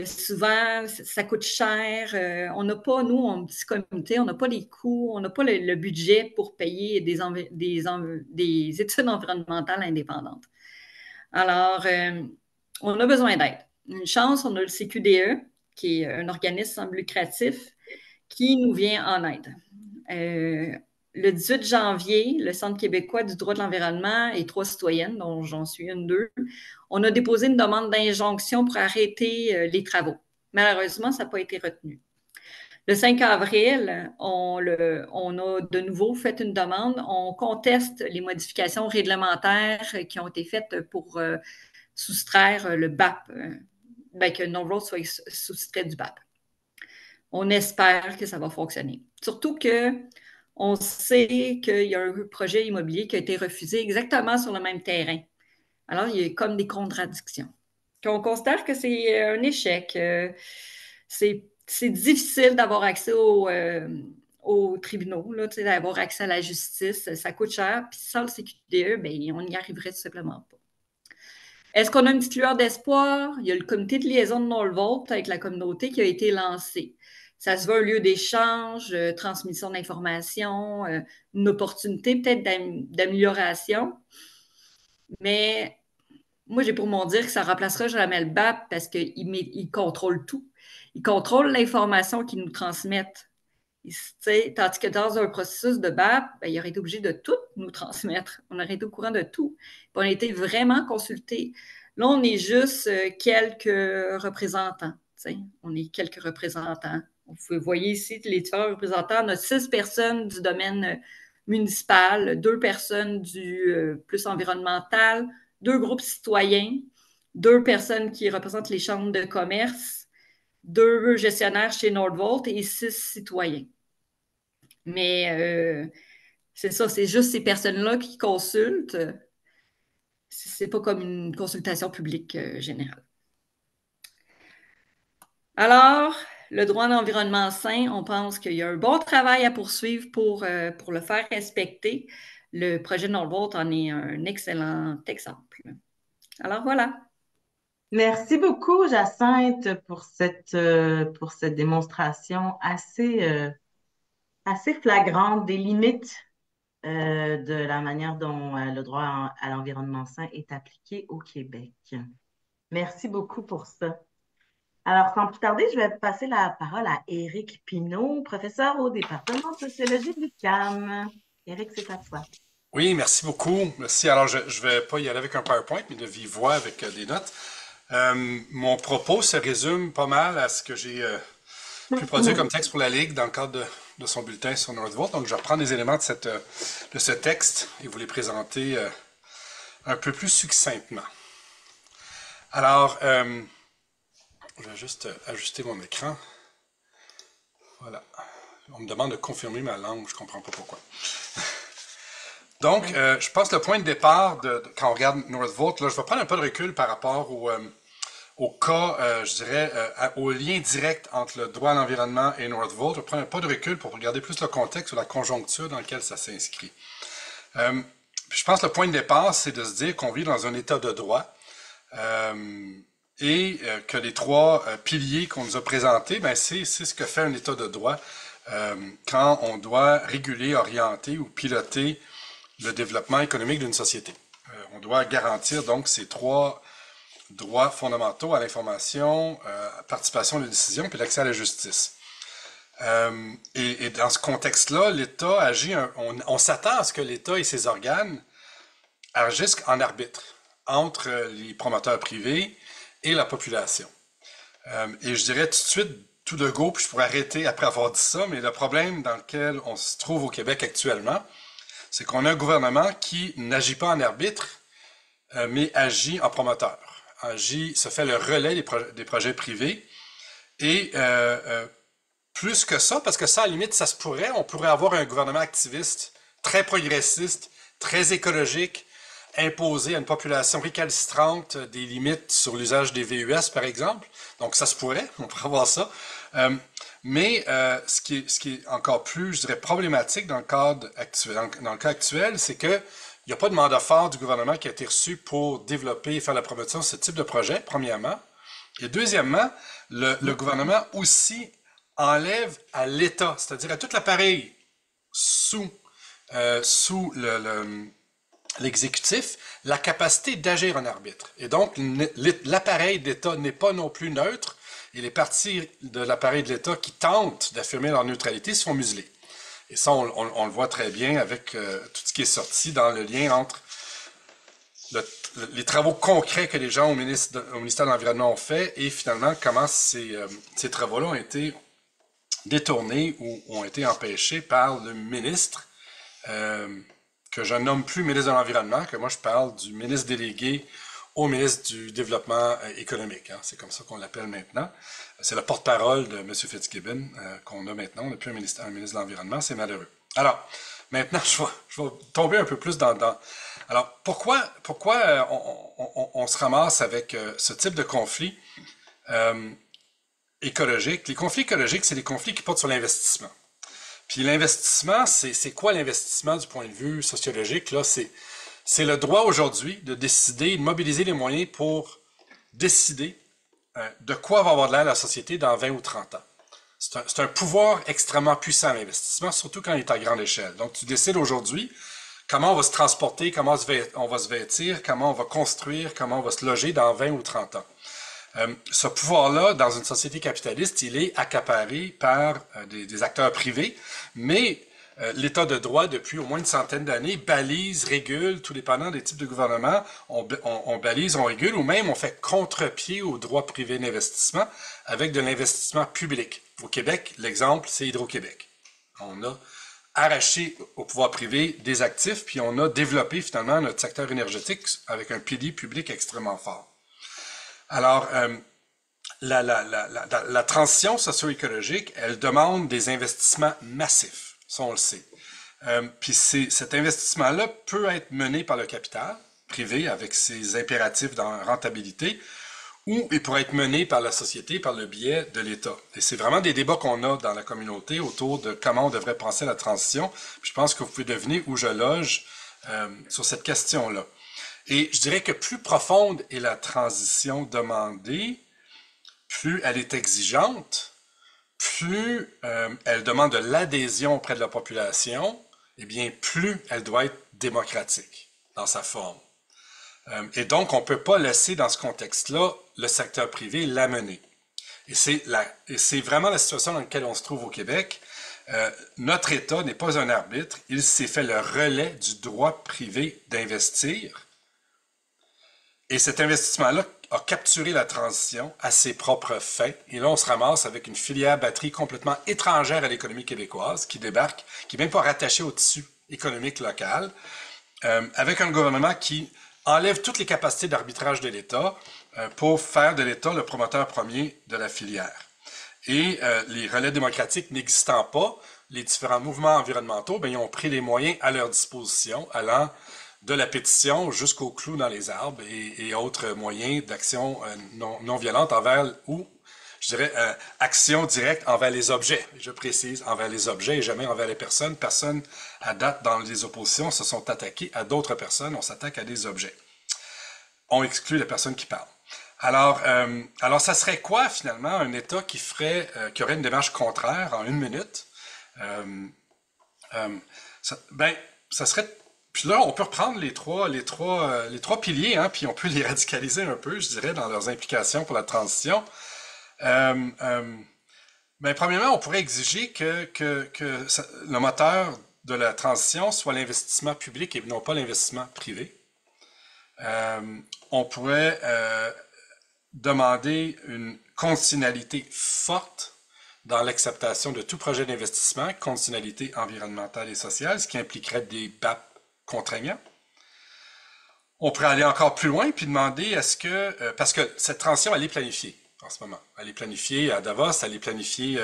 souvent, ça coûte cher. On n'a pas, nous, en petit comité, on n'a pas les coûts, on n'a pas le budget pour payer des études environnementales indépendantes. Alors, on a besoin d'aide. Une chance, on a le CQDE, qui est un organisme sans but lucratif, qui nous vient en aide. Le 18 janvier, le Centre québécois du droit de l'environnement et 3 citoyennes, dont j'en suis une d'eux, on a déposé une demande d'injonction pour arrêter les travaux. Malheureusement, ça n'a pas été retenu. Le 5 avril, on a de nouveau fait une demande. On conteste les modifications réglementaires qui ont été faites pour soustraire le BAP, que Northvolt soit soustrait du BAP. On espère que ça va fonctionner. Surtout qu'on sait qu'il y a un projet immobilier qui a été refusé exactement sur le même terrain. Alors, il y a comme des contradictions. On considère que c'est un échec. C'est difficile d'avoir accès aux tribunaux, d'avoir accès à la justice. Ça coûte cher. Puis sans le CQDE, on n'y arriverait tout simplement pas. Est-ce qu'on a une petite lueur d'espoir? Il y a le comité de liaison de Northvolt avec la communauté qui a été lancé. Ça se veut un lieu d'échange, transmission d'informations, une opportunité peut-être d'amélioration. Mais moi, j'ai pour mon dire que ça ne remplacera jamais le BAP parce qu'il contrôle tout. Il contrôle l'information qu'ils nous transmettent. Tandis que dans un processus de BAP, ben, il aurait été obligé de tout nous transmettre. On aurait été au courant de tout. Puis on a été vraiment consultés. Là, on est juste quelques représentants. On est quelques représentants. Vous voyez ici les différents représentants. On a 6 personnes du domaine municipal, 2 personnes du plus environnemental, 2 groupes citoyens, 2 personnes qui représentent les chambres de commerce, 2 gestionnaires chez Nordvolt et 6 citoyens. Mais c'est ça, c'est juste ces personnes-là qui consultent. C'est pas comme une consultation publique générale. Alors, le droit en environnement sain, on pense qu'il y a un bon travail à poursuivre pour le faire respecter. Le projet Nordvolt en est un excellent exemple. Alors voilà. Merci beaucoup, Jacinthe, pour cette démonstration assez flagrante des limites de la manière dont le droit à l'environnement sain est appliqué au Québec. Merci beaucoup pour ça. Alors, sans plus tarder, je vais passer la parole à Éric Pinault, professeur au département de sociologie de l'UQAM. Éric, c'est à toi. Oui, merci beaucoup. Merci. Alors, je ne vais pas y aller avec un PowerPoint, mais de vive voix avec des notes. Mon propos se résume pas mal à ce que j'ai pu produire comme texte pour la Ligue dans le cadre de son bulletin sur Nordvolt. Donc, je reprends des éléments de ce texte et vous les présenter un peu plus succinctement. Alors, je vais juste ajuster mon écran. Voilà. On me demande de confirmer ma langue, je ne comprends pas pourquoi. Donc, je pense que le point de départ, quand on regarde Nordvolt, là, je vais prendre un peu de recul par rapport au cas, je dirais, au lien direct entre le droit à l'environnement et Nordvolt. Je vais prendre un peu de recul pour regarder plus le contexte ou la conjoncture dans laquelle ça s'inscrit. Je pense que le point de départ, c'est de se dire qu'on vit dans un état de droit et que les 3 piliers qu'on nous a présentés, ben, c'est ce que fait un état de droit quand on doit réguler, orienter ou piloter le développement économique d'une société. On doit garantir donc ces 3 droits fondamentaux à l'information, participation à la décision, puis l'accès à la justice. Et dans ce contexte-là, l'État agit, on s'attend à ce que l'État et ses organes agissent en arbitre entre les promoteurs privés et la population. Et je dirais tout de suite, tout de go, puis je pourrais arrêter après avoir dit ça, mais le problème dans lequel on se trouve au Québec actuellement, c'est qu'on a un gouvernement qui n'agit pas en arbitre, mais agit en promoteur. Se fait le relais des projets privés. Et plus que ça, parce que ça, à la limite, ça se pourrait, on pourrait avoir un gouvernement activiste, très progressiste, très écologique, imposer à une population récalcitrante des limites sur l'usage des VUS, par exemple. Donc ça se pourrait, on pourrait avoir ça. Mais ce qui est encore plus, je dirais, problématique dans le cadre actuel, dans le cas actuel, c'est que il n'y a pas de mandat fort du gouvernement qui a été reçu pour développer et faire la promotion de ce type de projet, premièrement. Et deuxièmement, le gouvernement aussi enlève à l'État, c'est-à-dire à tout l'appareil sous l'exécutif, la capacité d'agir en arbitre. Et donc, l'appareil d'État n'est pas non plus neutre, et les parties de l'appareil de l'État qui tentent d'affirmer leur neutralité sont muselées. Et ça, on le voit très bien avec tout ce qui est sorti dans le lien entre les travaux concrets que les gens au ministère de l'Environnement ont fait et finalement comment ces travaux-là ont été détournés ou ont été empêchés par le ministre, que je nomme plus ministre de l'Environnement, que moi je parle du ministre délégué au ministre du Développement économique. Hein. C'est comme ça qu'on l'appelle maintenant. C'est le porte-parole de M. Fitzgibbon qu'on a maintenant. On n'a plus un ministre de l'Environnement, c'est malheureux. Alors, maintenant, je vais tomber un peu plus dans... Alors, pourquoi on se ramasse avec ce type de conflit écologique? Les conflits écologiques, c'est des conflits qui portent sur l'investissement. Puis l'investissement, c'est quoi l'investissement du point de vue sociologique? Là, c'est le droit aujourd'hui de décider, de mobiliser les moyens pour décider de quoi va avoir de l'air la société dans 20 ou 30 ans. C'est un pouvoir extrêmement puissant, l'investissement, surtout quand il est à grande échelle. Donc, tu décides aujourd'hui comment on va se transporter, comment on va se vêtir, comment on va construire, comment on va se loger dans 20 ou 30 ans. Ce pouvoir-là, dans une société capitaliste, il est accaparé par des acteurs privés, mais l'État de droit, depuis au moins une centaine d'années, balise, régule, tout dépendant des types de gouvernements, on balise, on régule, ou même on fait contre-pied au droit privé d'investissement avec de l'investissement public. Au Québec, l'exemple, c'est Hydro-Québec. On a arraché au pouvoir privé des actifs, puis on a développé finalement notre secteur énergétique avec un pilier public extrêmement fort. Alors, la transition socio-écologique, elle demande des investissements massifs, ça on le sait. Puis cet investissement-là peut être mené par le capital privé avec ses impératifs dans rentabilité, ou il pourrait être mené par la société par le biais de l'État. Et c'est vraiment des débats qu'on a dans la communauté autour de comment on devrait penser la transition. Puis je pense que vous pouvez deviner où je loge sur cette question-là. Et je dirais que plus profonde est la transition demandée, plus elle est exigeante, plus elle demande de l'adhésion auprès de la population, eh bien, plus elle doit être démocratique dans sa forme. Et donc, on ne peut pas laisser dans ce contexte-là le secteur privé l'amener. Et c'est vraiment la situation dans laquelle on se trouve au Québec. Notre État n'est pas un arbitre, il s'est fait le relais du droit privé d'investir. Et cet investissement-là a capturé la transition à ses propres fins. Et là, on se ramasse avec une filière batterie complètement étrangère à l'économie québécoise qui débarque, qui n'est même pas rattachée au tissu économique local, avec un gouvernement qui enlève toutes les capacités d'arbitrage de l'État pour faire de l'État le promoteur premier de la filière. Et les relais démocratiques n'existant pas, les différents mouvements environnementaux, ben, ils ont pris les moyens à leur disposition, allant de la pétition jusqu'au clou dans les arbres et autres moyens d'action non violente envers, ou je dirais, action directe envers les objets. Je précise, envers les objets et jamais envers les personnes. Personne, à date, dans les oppositions, se sont attaqués à d'autres personnes. On s'attaque à des objets. On exclut la personne qui parle. Alors, ça serait quoi, finalement, un État qui aurait une démarche contraire en une minute? Ça serait... Puis là, on peut reprendre les trois piliers, hein, puis on peut les radicaliser un peu, je dirais, dans leurs implications pour la transition. Premièrement, on pourrait exiger que le moteur de la transition soit l'investissement public et non pas l'investissement privé. On pourrait demander une conditionnalité forte dans l'acceptation de tout projet d'investissement, conditionnalité environnementale et sociale, ce qui impliquerait des BAP contraignants. On pourrait aller encore plus loin puis demander est-ce que, parce que cette transition, elle est planifiée en ce moment. Elle est planifiée à Davos, elle est planifiée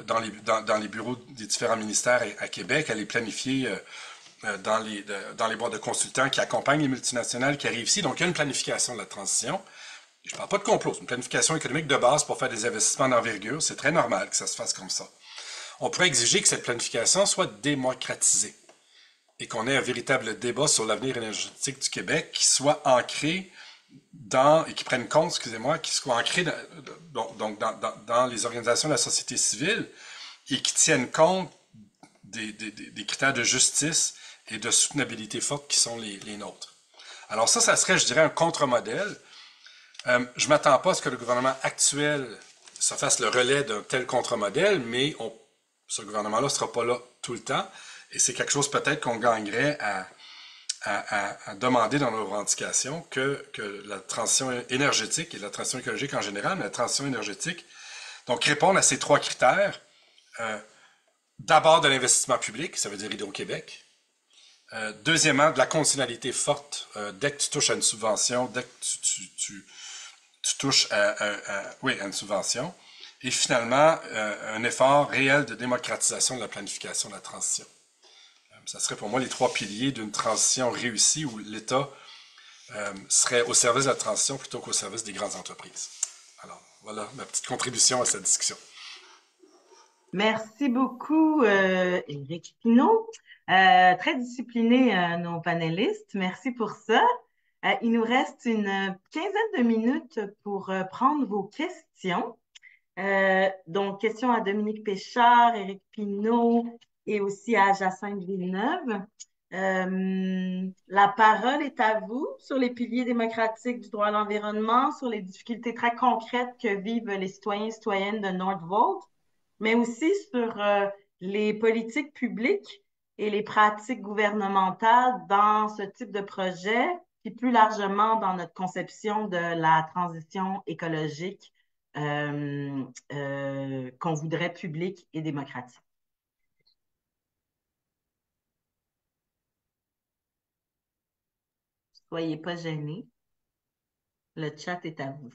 dans les bureaux des différents ministères à Québec, elle est planifiée dans les boîtes de consultants qui accompagnent les multinationales qui arrivent ici. Donc, il y a une planification de la transition. Je ne parle pas de complot, c'est une planification économique de base pour faire des investissements d'envergure. C'est très normal que ça se fasse comme ça. On pourrait exiger que cette planification soit démocratisée et qu'on ait un véritable débat sur l'avenir énergétique du Québec qui soit ancré et qui prenne compte, qui soit ancré dans les organisations de la société civile et qui tiennent compte des critères de justice et de soutenabilité forte qui sont les nôtres. Alors ça serait, je dirais, un contre-modèle. Je ne m'attends pas à ce que le gouvernement actuel se fasse le relais d'un tel contre-modèle, mais ce gouvernement-là ne sera pas là tout le temps. Et c'est quelque chose peut-être qu'on gagnerait à demander dans nos revendications que la transition énergétique et la transition écologique en général, mais la transition énergétique, donc répondre à ces trois critères. D'abord de l'investissement public, ça veut dire Hydro-Québec. Deuxièmement, de la conditionnalité forte. Dès que tu touches à une subvention, dès que tu touches à une subvention. Et finalement, un effort réel de démocratisation de la planification de la transition. Ça serait pour moi les trois piliers d'une transition réussie où l'État serait au service de la transition plutôt qu'au service des grandes entreprises. Alors, voilà ma petite contribution à cette discussion. Merci beaucoup, Éric Pinault. Très discipliné, nos panélistes. Merci pour ça. Il nous reste une quinzaine de minutes pour prendre vos questions. Donc, questions à Dominique Péchard, Éric Pinault et aussi à Jacinthe Villeneuve. La parole est à vous sur les piliers démocratiques du droit à l'environnement, sur les difficultés très concrètes que vivent les citoyens et citoyennes de Northvolt, mais aussi sur les politiques publiques et les pratiques gouvernementales dans ce type de projet, puis plus largement dans notre conception de la transition écologique qu'on voudrait publique et démocratique. Soyez pas gênés. Le chat est à vous.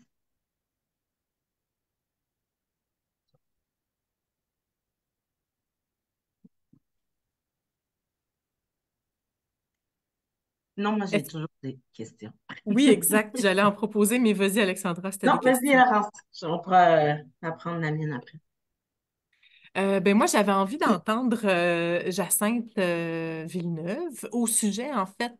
Non, moi, j'ai toujours des questions. Oui, exact. J'allais en proposer, mais vas-y, Alexandra, c'était Non, des vas-y, questions. Laurence. On pourra apprendre la mienne après. Ben moi, j'avais envie d'entendre Jacinthe Villeneuve au sujet, en fait.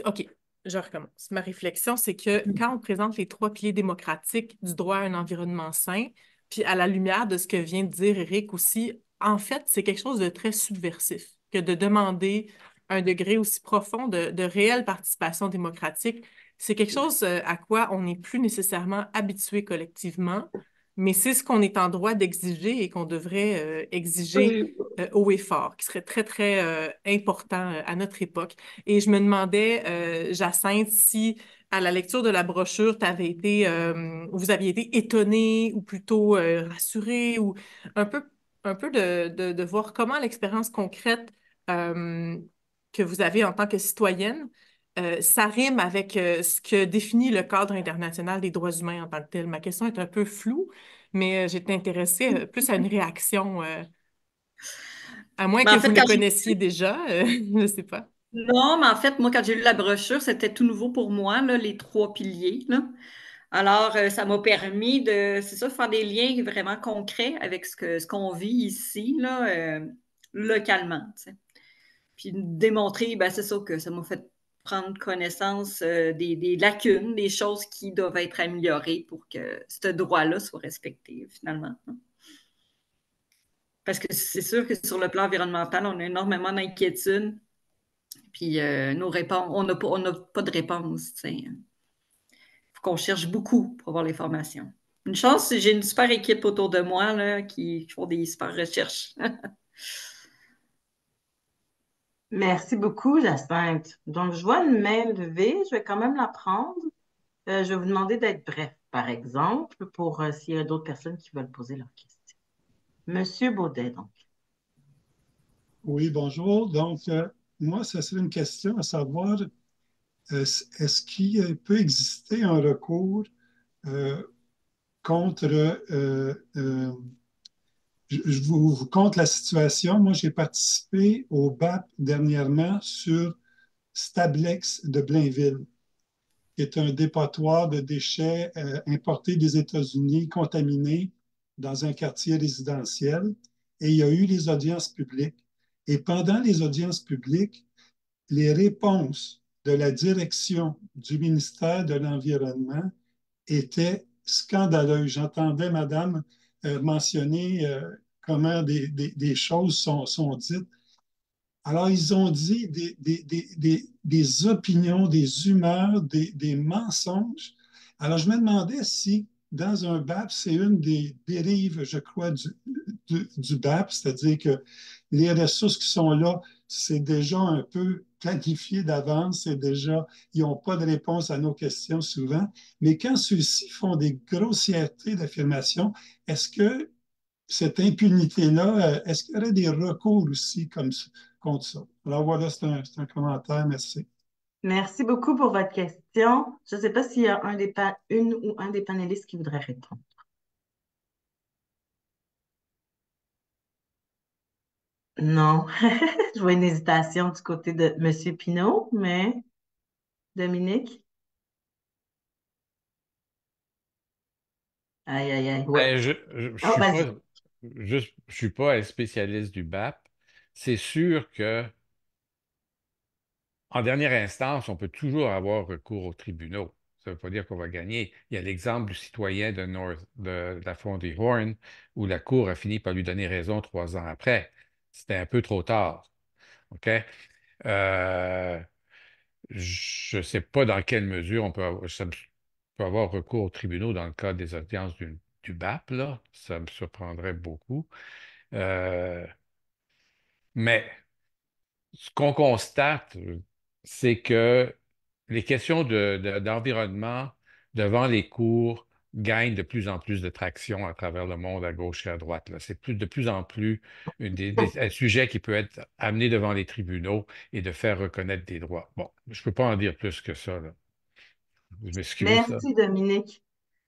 OK, je recommence. Ma réflexion, c'est que quand on présente les trois piliers démocratiques du droit à un environnement sain, puis à la lumière de ce que vient de dire Eric aussi, en fait, c'est quelque chose de très subversif que de demander un degré aussi profond de réelle participation démocratique. C'est quelque chose à quoi on n'est plus nécessairement habitué collectivement, mais c'est ce qu'on est en droit d'exiger et qu'on devrait exiger haut et fort, qui serait très, très important à notre époque. Et je me demandais, Jacinthe, si à la lecture de la brochure, vous aviez été étonné ou plutôt rassuré ou un peu, un peu de voir comment l'expérience concrète euh, que vous avez en tant que citoyenne, ça rime avec ce que définit le cadre international des droits humains en tant que tel. Ma question est un peu floue, mais j'étais intéressée plus à une réaction, à moins Mais que en vous fait, le connaissiez déjà, je ne sais pas. non, mais en fait, moi, quand j'ai lu la brochure, c'était tout nouveau pour moi, là, les trois piliers, là. Alors, ça m'a permis c'est ça, faire des liens vraiment concrets avec ce qu'on vit ici, là, localement, tu sais. Puis démontrer, ben, c'est ça que ça m'a fait prendre connaissance des lacunes, des choses qui doivent être améliorées pour que ce droit-là soit respecté, finalement. Parce que c'est sûr que sur le plan environnemental, on a énormément d'inquiétudes. Puis nos réponses, on n'a pas de réponse. Il faut qu'on cherche beaucoup pour avoir les formations. Une chance, j'ai une super équipe autour de moi là, qui font des super recherches. Merci beaucoup, Jacinthe. Donc, je vois une main levée. Je vais quand même la prendre. Je vais vous demander d'être bref, par exemple, pour s'il y a d'autres personnes qui veulent poser leurs questions. Monsieur Baudet, donc. Oui, bonjour. Donc, moi, ça serait une question à savoir, est-ce qu'il peut exister un recours euh, contre, je vous conte la situation. Moi, j'ai participé au BAP dernièrement sur Stablex de Blainville, qui est un dépotoir de déchets importés des États-Unis, contaminés dans un quartier résidentiel. Et il y a eu les audiences publiques. Et pendant les audiences publiques, les réponses de la direction du ministère de l'Environnement étaient scandaleuses. J'entendais Madame mentionner comment des choses sont dites. Alors, ils ont dit des opinions, des humeurs, des mensonges. Alors, je me demandais si, dans un BAP, c'est une des dérives, je crois, du BAP, c'est-à-dire que les ressources qui sont là, c'est déjà un peu planifié d'avance, c'est déjà, ils n'ont pas de réponse à nos questions souvent. Mais quand ceux-ci font des grossièretés d'affirmation, est-ce que cette impunité-là, est-ce qu'il y aurait des recours aussi contre ça? Alors voilà, c'est un commentaire, merci. Merci beaucoup pour votre question. Je ne sais pas s'il y a une ou un des panélistes qui voudrait répondre. Non, je vois une hésitation du côté de M. Pinault, mais Dominique? Aïe, aïe, aïe, ouais. Ben, je Oh, suis vas-y. pas, je suis pas un spécialiste du BAP. C'est sûr que, en dernière instance, on peut toujours avoir recours aux tribunaux. Ça ne veut pas dire qu'on va gagner. Il y a l'exemple du citoyen de la Fondy Horn, où la Cour a fini par lui donner raison 3 ans après. C'était un peu trop tard. OK? Euh, je ne sais pas dans quelle mesure peut avoir recours aux tribunaux dans le cadre des audiences du BAP, là. Ça me surprendrait beaucoup. Euh, mais ce qu'on constate, c'est que les questions d'environnement devant les cours gagnent de plus en plus de traction à travers le monde, à gauche et à droite, là. C'est de plus en plus un sujet qui peut être amené devant les tribunaux et de faire reconnaître des droits. Bon, je ne peux pas en dire plus que ça, là. Je m'excuse, là. Merci, Dominique.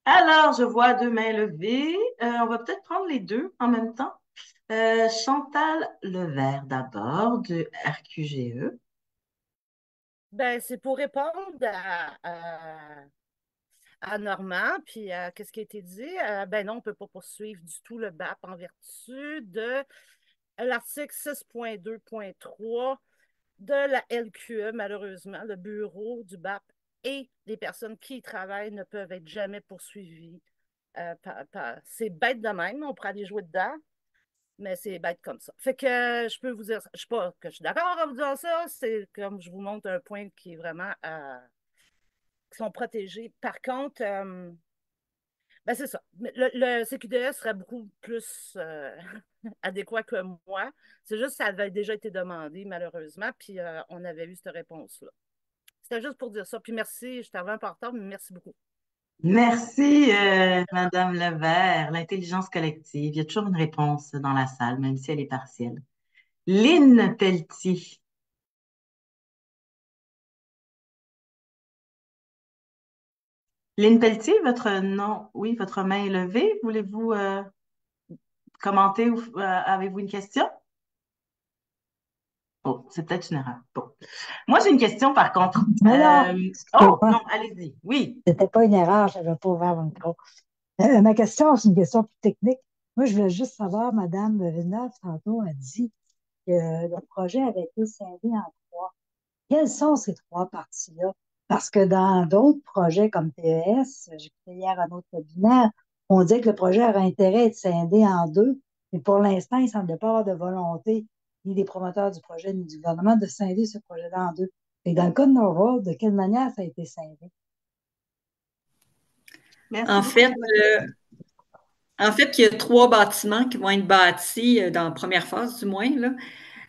Alors, je vois deux mains levées. On va peut-être prendre les deux en même temps. Chantal Levert d'abord, de RQGE. Ben, c'est pour répondre à Normand, puis à qu'est-ce qui a été dit. Ben non, on ne peut pas poursuivre du tout le BAP en vertu de l'article 6.2.3 de la LQE, malheureusement. Le bureau du BAP et les personnes qui y travaillent ne peuvent être jamais poursuivies. C'est bête de même, on pourrait aller jouer dedans, mais c'est bête comme ça. Fait que je peux vous dire, je ne sais pas que je suis d'accord en vous disant ça, c'est comme je vous montre un point qui est vraiment qui sont protégés. Par contre, ben c'est ça. Le CQDS serait beaucoup plus adéquat que moi. C'est juste que ça avait déjà été demandé, malheureusement, puis on avait eu cette réponse-là. C'était juste pour dire ça. Puis merci, je t'avais un peu en retard, mais merci beaucoup. Merci, Madame Levert. L'intelligence collective. Il y a toujours une réponse dans la salle, même si elle est partielle. Lynn Pelletier. Lynn Pelletier, votre nom, oui, votre main est levée. Voulez-vous commenter ou avez-vous une question? Oh, c'est peut-être une erreur. Bon. Moi, j'ai une question par contre. Non, Oh, excusez-moi, non, allez-y. Oui. c'était pas une erreur, je n'avais pas ouvert mon micro. Ma question, c'est une question plus technique. Moi, je voulais juste savoir, Madame Villeneuve, tantôt, a dit que le projet avait été scindé en trois. Quelles sont ces trois parties-là? Parce que dans d'autres projets comme TES, j'écoutais hier un autre webinaire, on dit que le projet aurait intérêt à être scindé en deux, mais pour l'instant, il ne semble pas avoir de volonté, ni des promoteurs du projet, ni du gouvernement, de scinder ce projet-là en deux. Et dans le cas de Norwood, de quelle manière ça a été scindé? Merci En beaucoup. fait, il y a trois bâtiments qui vont être bâtis dans la première phase, du moins, là.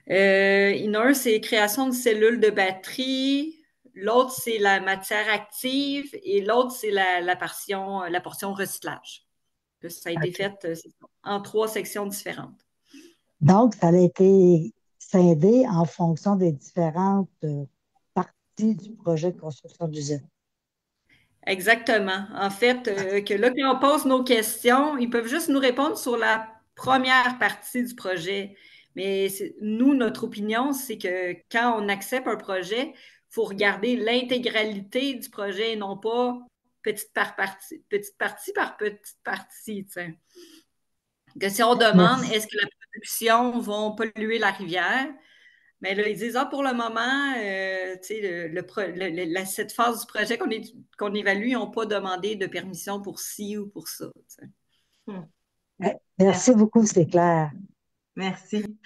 Une, c'est création de cellules de batterie. L'autre, c'est la matière active. Et l'autre, c'est la portion recyclage. Ça a été OK. fait en trois sections différentes. Donc, ça a été scindé en fonction des différentes parties du projet de construction d'usine. Exactement. En fait, que là, quand on pose nos questions, ils peuvent juste nous répondre sur la première partie du projet. Mais nous, notre opinion, c'est que quand on accepte un projet, il faut regarder l'intégralité du projet et non pas petite par petite partie. T'sais. Que si on demande, Merci. est-ce que la production va polluer la rivière? Mais là, ils disent, pour le moment, cette phase du projet qu'on évalue, ils n'ont pas demandé de permission pour ci ou pour ça. Hmm. Merci beaucoup, c'est clair. Merci.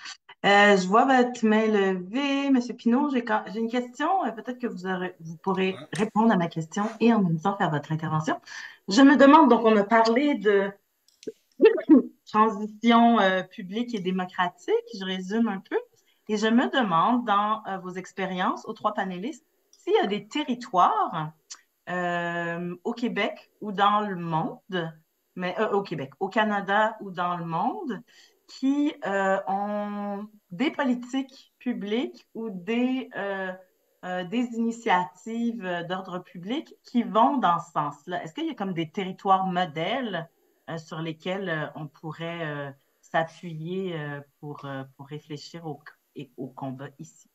Je vois votre main levée. Monsieur Pinault, j'ai une question. Peut-être que vous pourrez répondre à ma question et en même temps faire votre intervention. Je me demande, donc on a parlé de transition publique et démocratique, je résume un peu, et je me demande, dans vos expériences, aux trois panélistes, s'il y a des territoires au Québec ou dans le monde, mais au Québec, au Canada ou dans le monde, qui ont des politiques publiques ou des initiatives d'ordre public qui vont dans ce sens-là. Est-ce qu'il y a comme des territoires modèles sur lesquels on pourrait s'appuyer pour réfléchir au combat ici?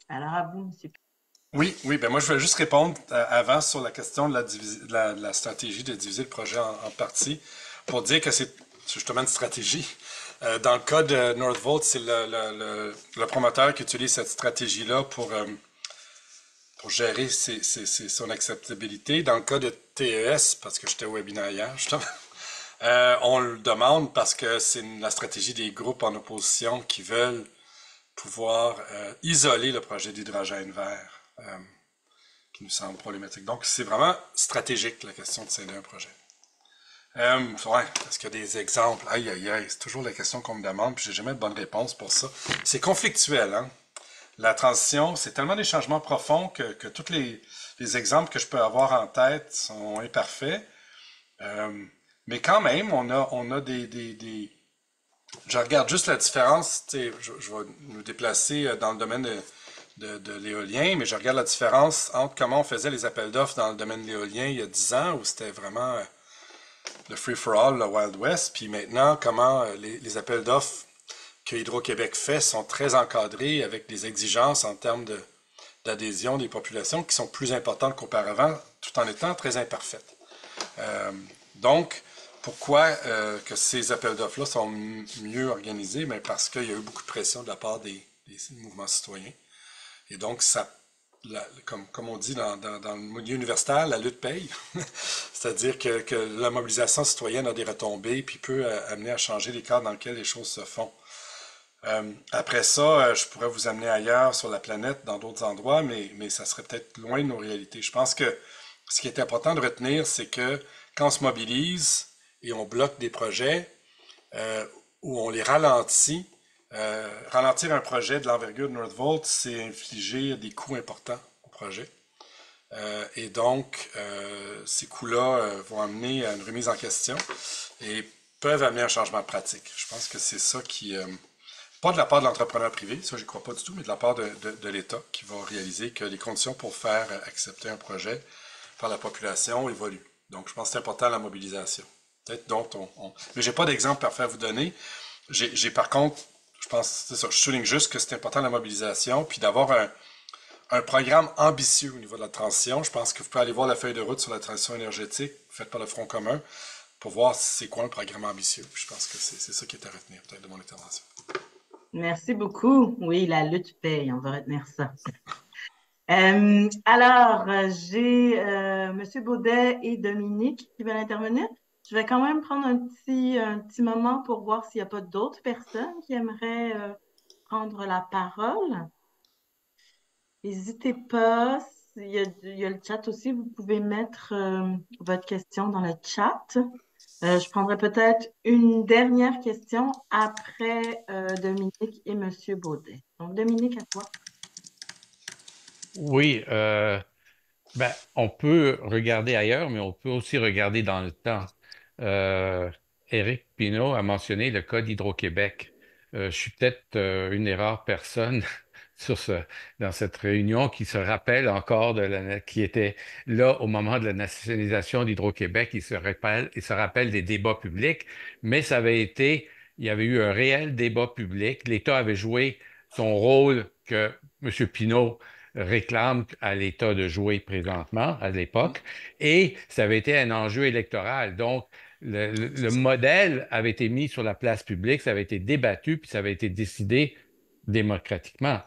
Alors à vous, M. Oui, oui, ben moi je vais juste répondre avant sur la question de la stratégie de diviser le projet en parties pour dire que c'est justement une stratégie. Dans le cas de Northvolt, c'est le promoteur qui utilise cette stratégie-là pour gérer son acceptabilité. Dans le cas de TES, parce que j'étais au webinaire hier, justement, on le demande parce que c'est la stratégie des groupes en opposition qui veulent pouvoir isoler le projet d'hydrogène vert qui nous semble problématique. Donc, c'est vraiment stratégique, la question de scinder un projet. Ouais, est-ce qu'il y a des exemples? Aïe, aïe, aïe, c'est toujours la question qu'on me demande, puis j'ai jamais de bonne réponse pour ça. C'est conflictuel, hein? La transition, c'est tellement des changements profonds que tous les exemples que je peux avoir en tête sont imparfaits. Mais quand même, on a des... Je regarde juste la différence, je vais nous déplacer dans le domaine de l'éolien, mais je regarde la différence entre comment on faisait les appels d'offres dans le domaine de l'éolien il y a 10 ans, où c'était vraiment le free-for-all, le Wild West, puis maintenant, comment les appels d'offres que Hydro-Québec fait sont très encadrés avec des exigences en termes d'adhésion des populations qui sont plus importantes qu'auparavant, tout en étant très imparfaites. Donc, pourquoi que ces appels d'offres-là sont mieux organisés? Bien parce qu'il y a eu beaucoup de pression de la part des mouvements citoyens. Et donc, ça, comme on dit dans le milieu universitaire, la lutte paye. C'est-à-dire que la mobilisation citoyenne a des retombées puis peut amener à changer les cadres dans lesquels les choses se font. Après ça, je pourrais vous amener ailleurs sur la planète, dans d'autres endroits, mais ça serait peut-être loin de nos réalités. Je pense que ce qui est important de retenir, c'est que quand on se mobilise et on bloque des projets ou on les ralentit, ralentir un projet de l'envergure de Northvolt, c'est infliger des coûts importants au projet. Et donc, ces coûts-là vont amener à une remise en question et peuvent amener un changement de pratique. Je pense que c'est ça qui... pas de la part de l'entrepreneur privé, ça je crois pas du tout, mais de la part de l'État qui va réaliser que les conditions pour faire accepter un projet par la population évoluent. Donc je pense que c'est important la mobilisation. Peut-être dont mais j'ai pas d'exemple parfait à vous donner. J'ai par contre, je pense, c'est ça, je souligne juste que c'est important la mobilisation, puis d'avoir un programme ambitieux au niveau de la transition. Je pense que vous pouvez aller voir la feuille de route sur la transition énergétique faite par le Front commun pour voir c'est quoi un programme ambitieux. Puis je pense que c'est ça qui est à retenir peut-être de mon intervention. Merci beaucoup. Oui, la lutte paye, on va retenir ça. Alors, j'ai M. Baudet et Dominique qui veulent intervenir. Je vais quand même prendre un petit moment pour voir s'il n'y a pas d'autres personnes qui aimeraient prendre la parole. N'hésitez pas. Il y a le chat aussi. Vous pouvez mettre votre question dans le chat. Je prendrai peut-être une dernière question après Dominique et M. Baudet. Donc, Dominique, à toi. Oui, on peut regarder ailleurs, mais on peut aussi regarder dans le temps. Éric Pinault a mentionné le cas d'Hydro-Québec. Je suis peut-être une des rares personnes dans cette réunion qui se rappelle encore qui était là au moment de la nationalisation d'Hydro-Québec. Il se rappelle des débats publics, mais il y avait eu un réel débat public. L'État avait joué son rôle que M. Pinault réclame à l'État de jouer présentement, à l'époque, et ça avait été un enjeu électoral. Donc, le modèle avait été mis sur la place publique, ça avait été débattu, puis ça avait été décidé démocratiquement.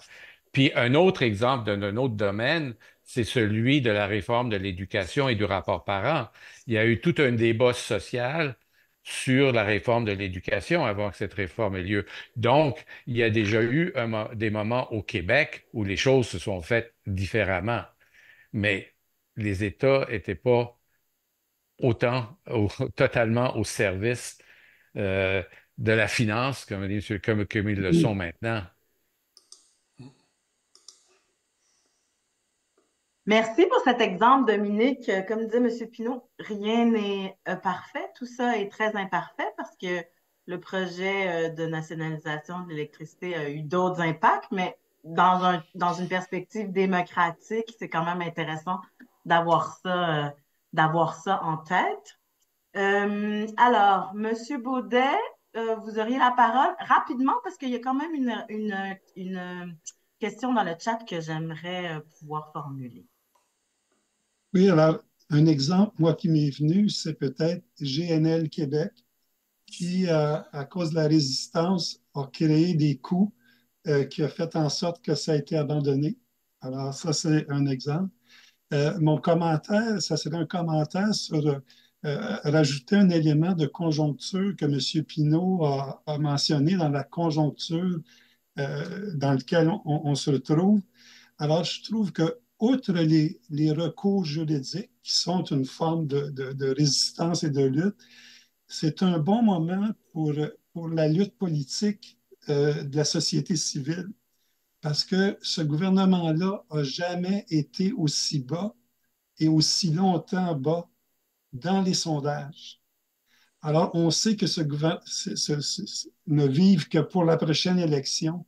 Puis un autre exemple d'un autre domaine, c'est celui de la réforme de l'éducation et du rapport parent. Il y a eu tout un débat social sur la réforme de l'éducation avant que cette réforme ait lieu. Donc, il y a déjà eu des moments au Québec où les choses se sont faites différemment, mais les États n'étaient pas totalement au service euh, de la finance comme ils le sont maintenant. Merci pour cet exemple, Dominique. Comme disait M. Pinault, rien n'est parfait. Tout ça est très imparfait parce que le projet de nationalisation de l'électricité a eu d'autres impacts, mais dans une perspective démocratique, c'est quand même intéressant d'avoir ça en tête. Alors, M. Baudet, vous auriez la parole rapidement parce qu'il y a quand même une question dans le chat que j'aimerais pouvoir formuler. Oui, alors, un exemple, moi, qui m'est venu, c'est peut-être GNL Québec, qui, à cause de la résistance, a créé des coûts qui a fait en sorte que ça a été abandonné. Alors, ça, c'est un exemple. Mon commentaire, ça serait un commentaire sur rajouter un élément de conjoncture que M. Pinault a mentionné dans la conjoncture dans lequel on se retrouve. Alors, je trouve que, outre les recours juridiques, qui sont une forme de résistance et de lutte, c'est un bon moment pour la lutte politique de la société civile, parce que ce gouvernement-là n'a jamais été aussi bas et aussi longtemps bas dans les sondages. Alors, on sait que ce gouvernement ne vive que pour la prochaine élection.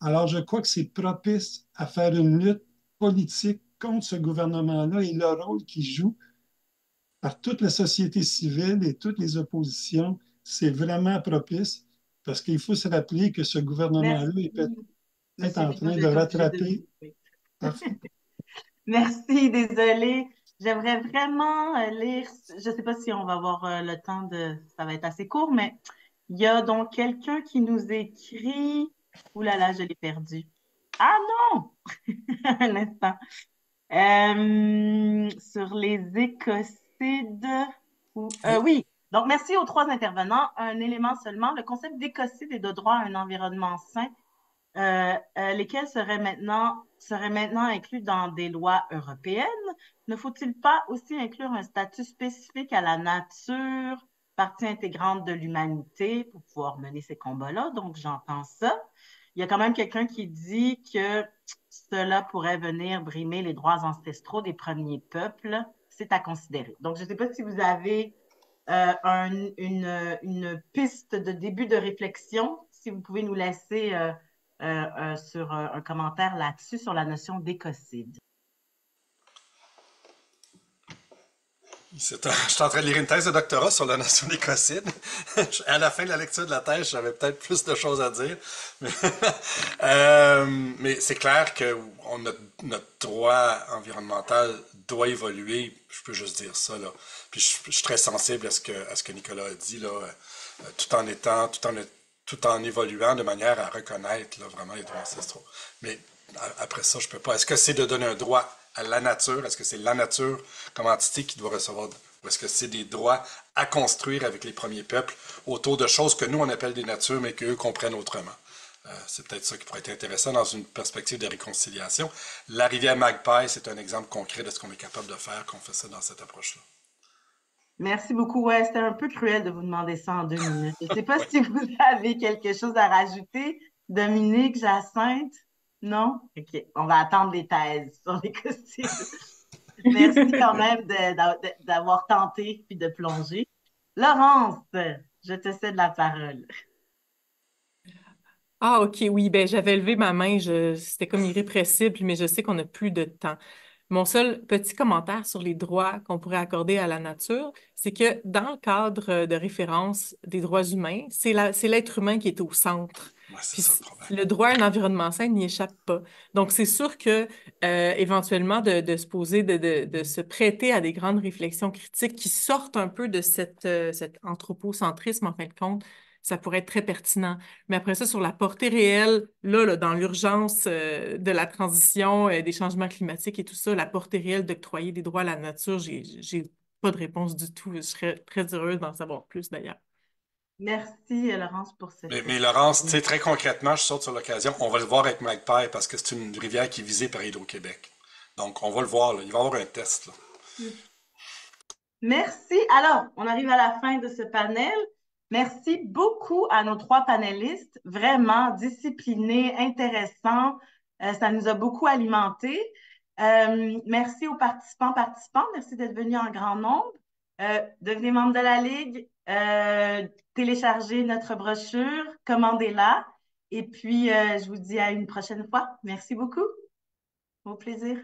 Alors, je crois que c'est propice à faire une lutte politique contre ce gouvernement-là et le rôle qu'il joue par toute la société civile et toutes les oppositions. C'est vraiment propice parce qu'il faut se rappeler que ce gouvernement-là Merci, est peut-être Monsieur en Vino, train de d'être obligé de rattraper. couper. Parfait. Merci, désolée. J'aimerais vraiment lire, je ne sais pas si on va avoir le temps ça va être assez court, mais il y a donc quelqu'un qui nous écrit, ouh là là, je l'ai perdu. Ah non! Un instant. Sur les écocides. Oui, donc merci aux trois intervenants. Un élément seulement, le concept d'écocide et de droit à un environnement sain, lesquels seraient maintenant inclus dans des lois européennes. Ne faut-il pas aussi inclure un statut spécifique à la nature, partie intégrante de l'humanité, pour pouvoir mener ces combats-là? Donc, j'entends ça. Il y a quand même quelqu'un qui dit que cela pourrait venir brimer les droits ancestraux des premiers peuples. C'est à considérer. Donc, je ne sais pas si vous avez une piste de début de réflexion, si vous pouvez nous laisser sur un commentaire là-dessus sur la notion d'écocide. Je suis en train de lire une thèse de doctorat sur la notion d'écocide. À la fin de la lecture de la thèse, j'avais peut-être plus de choses à dire. Mais c'est clair que notre droit environnemental doit évoluer. Je peux juste dire ça, là. Puis je suis très sensible à ce que Nicolas a dit, là, tout en évoluant de manière à reconnaître là, vraiment les droits ancestraux. Mais après ça, je peux pas. Est-ce que c'est de donner un droit à la nature? Est-ce que c'est la nature comme entité qui doit recevoir? Ou est-ce que c'est des droits à construire avec les premiers peuples autour de choses que nous, on appelle des natures, mais qu'eux comprennent autrement? C'est peut-être ça qui pourrait être intéressant dans une perspective de réconciliation. La rivière Magpie, c'est un exemple concret de ce qu'on est capable de faire quand on fait ça dans cette approche-là. Merci beaucoup. Ouais, c'était un peu cruel de vous demander ça en 2 minutes. Je ne sais pas Ouais. si vous avez quelque chose à rajouter. Dominique, Jacinthe? Non? OK. On va attendre les thèses sur l'écocide. Merci quand même d'avoir tenté puis de plonger. Laurence, je te cède la parole. Ah, OK, oui, ben j'avais levé ma main, c'était comme irrépressible, mais je sais qu'on n'a plus de temps. Mon seul petit commentaire sur les droits qu'on pourrait accorder à la nature, c'est que dans le cadre de référence des droits humains, c'est l'être humain qui est au centre. Ouais, c'est Puis ça le problème. le droit à un environnement sain n'y échappe pas. Donc, c'est sûr que éventuellement, de se poser, de se prêter à des grandes réflexions critiques qui sortent un peu de cet anthropocentrisme, en fin de compte, ça pourrait être très pertinent. Mais après ça, sur la portée réelle, là, dans l'urgence de la transition, des changements climatiques et tout ça, la portée réelle d'octroyer des droits à la nature, j'ai pas de réponse du tout. Je serais très heureuse d'en savoir plus, d'ailleurs. Merci, Laurence, pour cette... Mais Laurence, tu sais, très concrètement, je saute sur l'occasion, on va le voir avec Magpie parce que c'est une rivière qui est visée par Hydro-Québec. Donc, on va le voir, là. Il va y avoir un test, là. Merci. Alors, on arrive à la fin de ce panel. Merci beaucoup à nos trois panélistes, vraiment disciplinés, intéressants. Ça nous a beaucoup alimentés. Merci aux participants. Merci d'être venus en grand nombre. Devenez membre de la Ligue, téléchargez notre brochure, commandez-la. Et puis, je vous dis à une prochaine fois. Merci beaucoup. Au plaisir.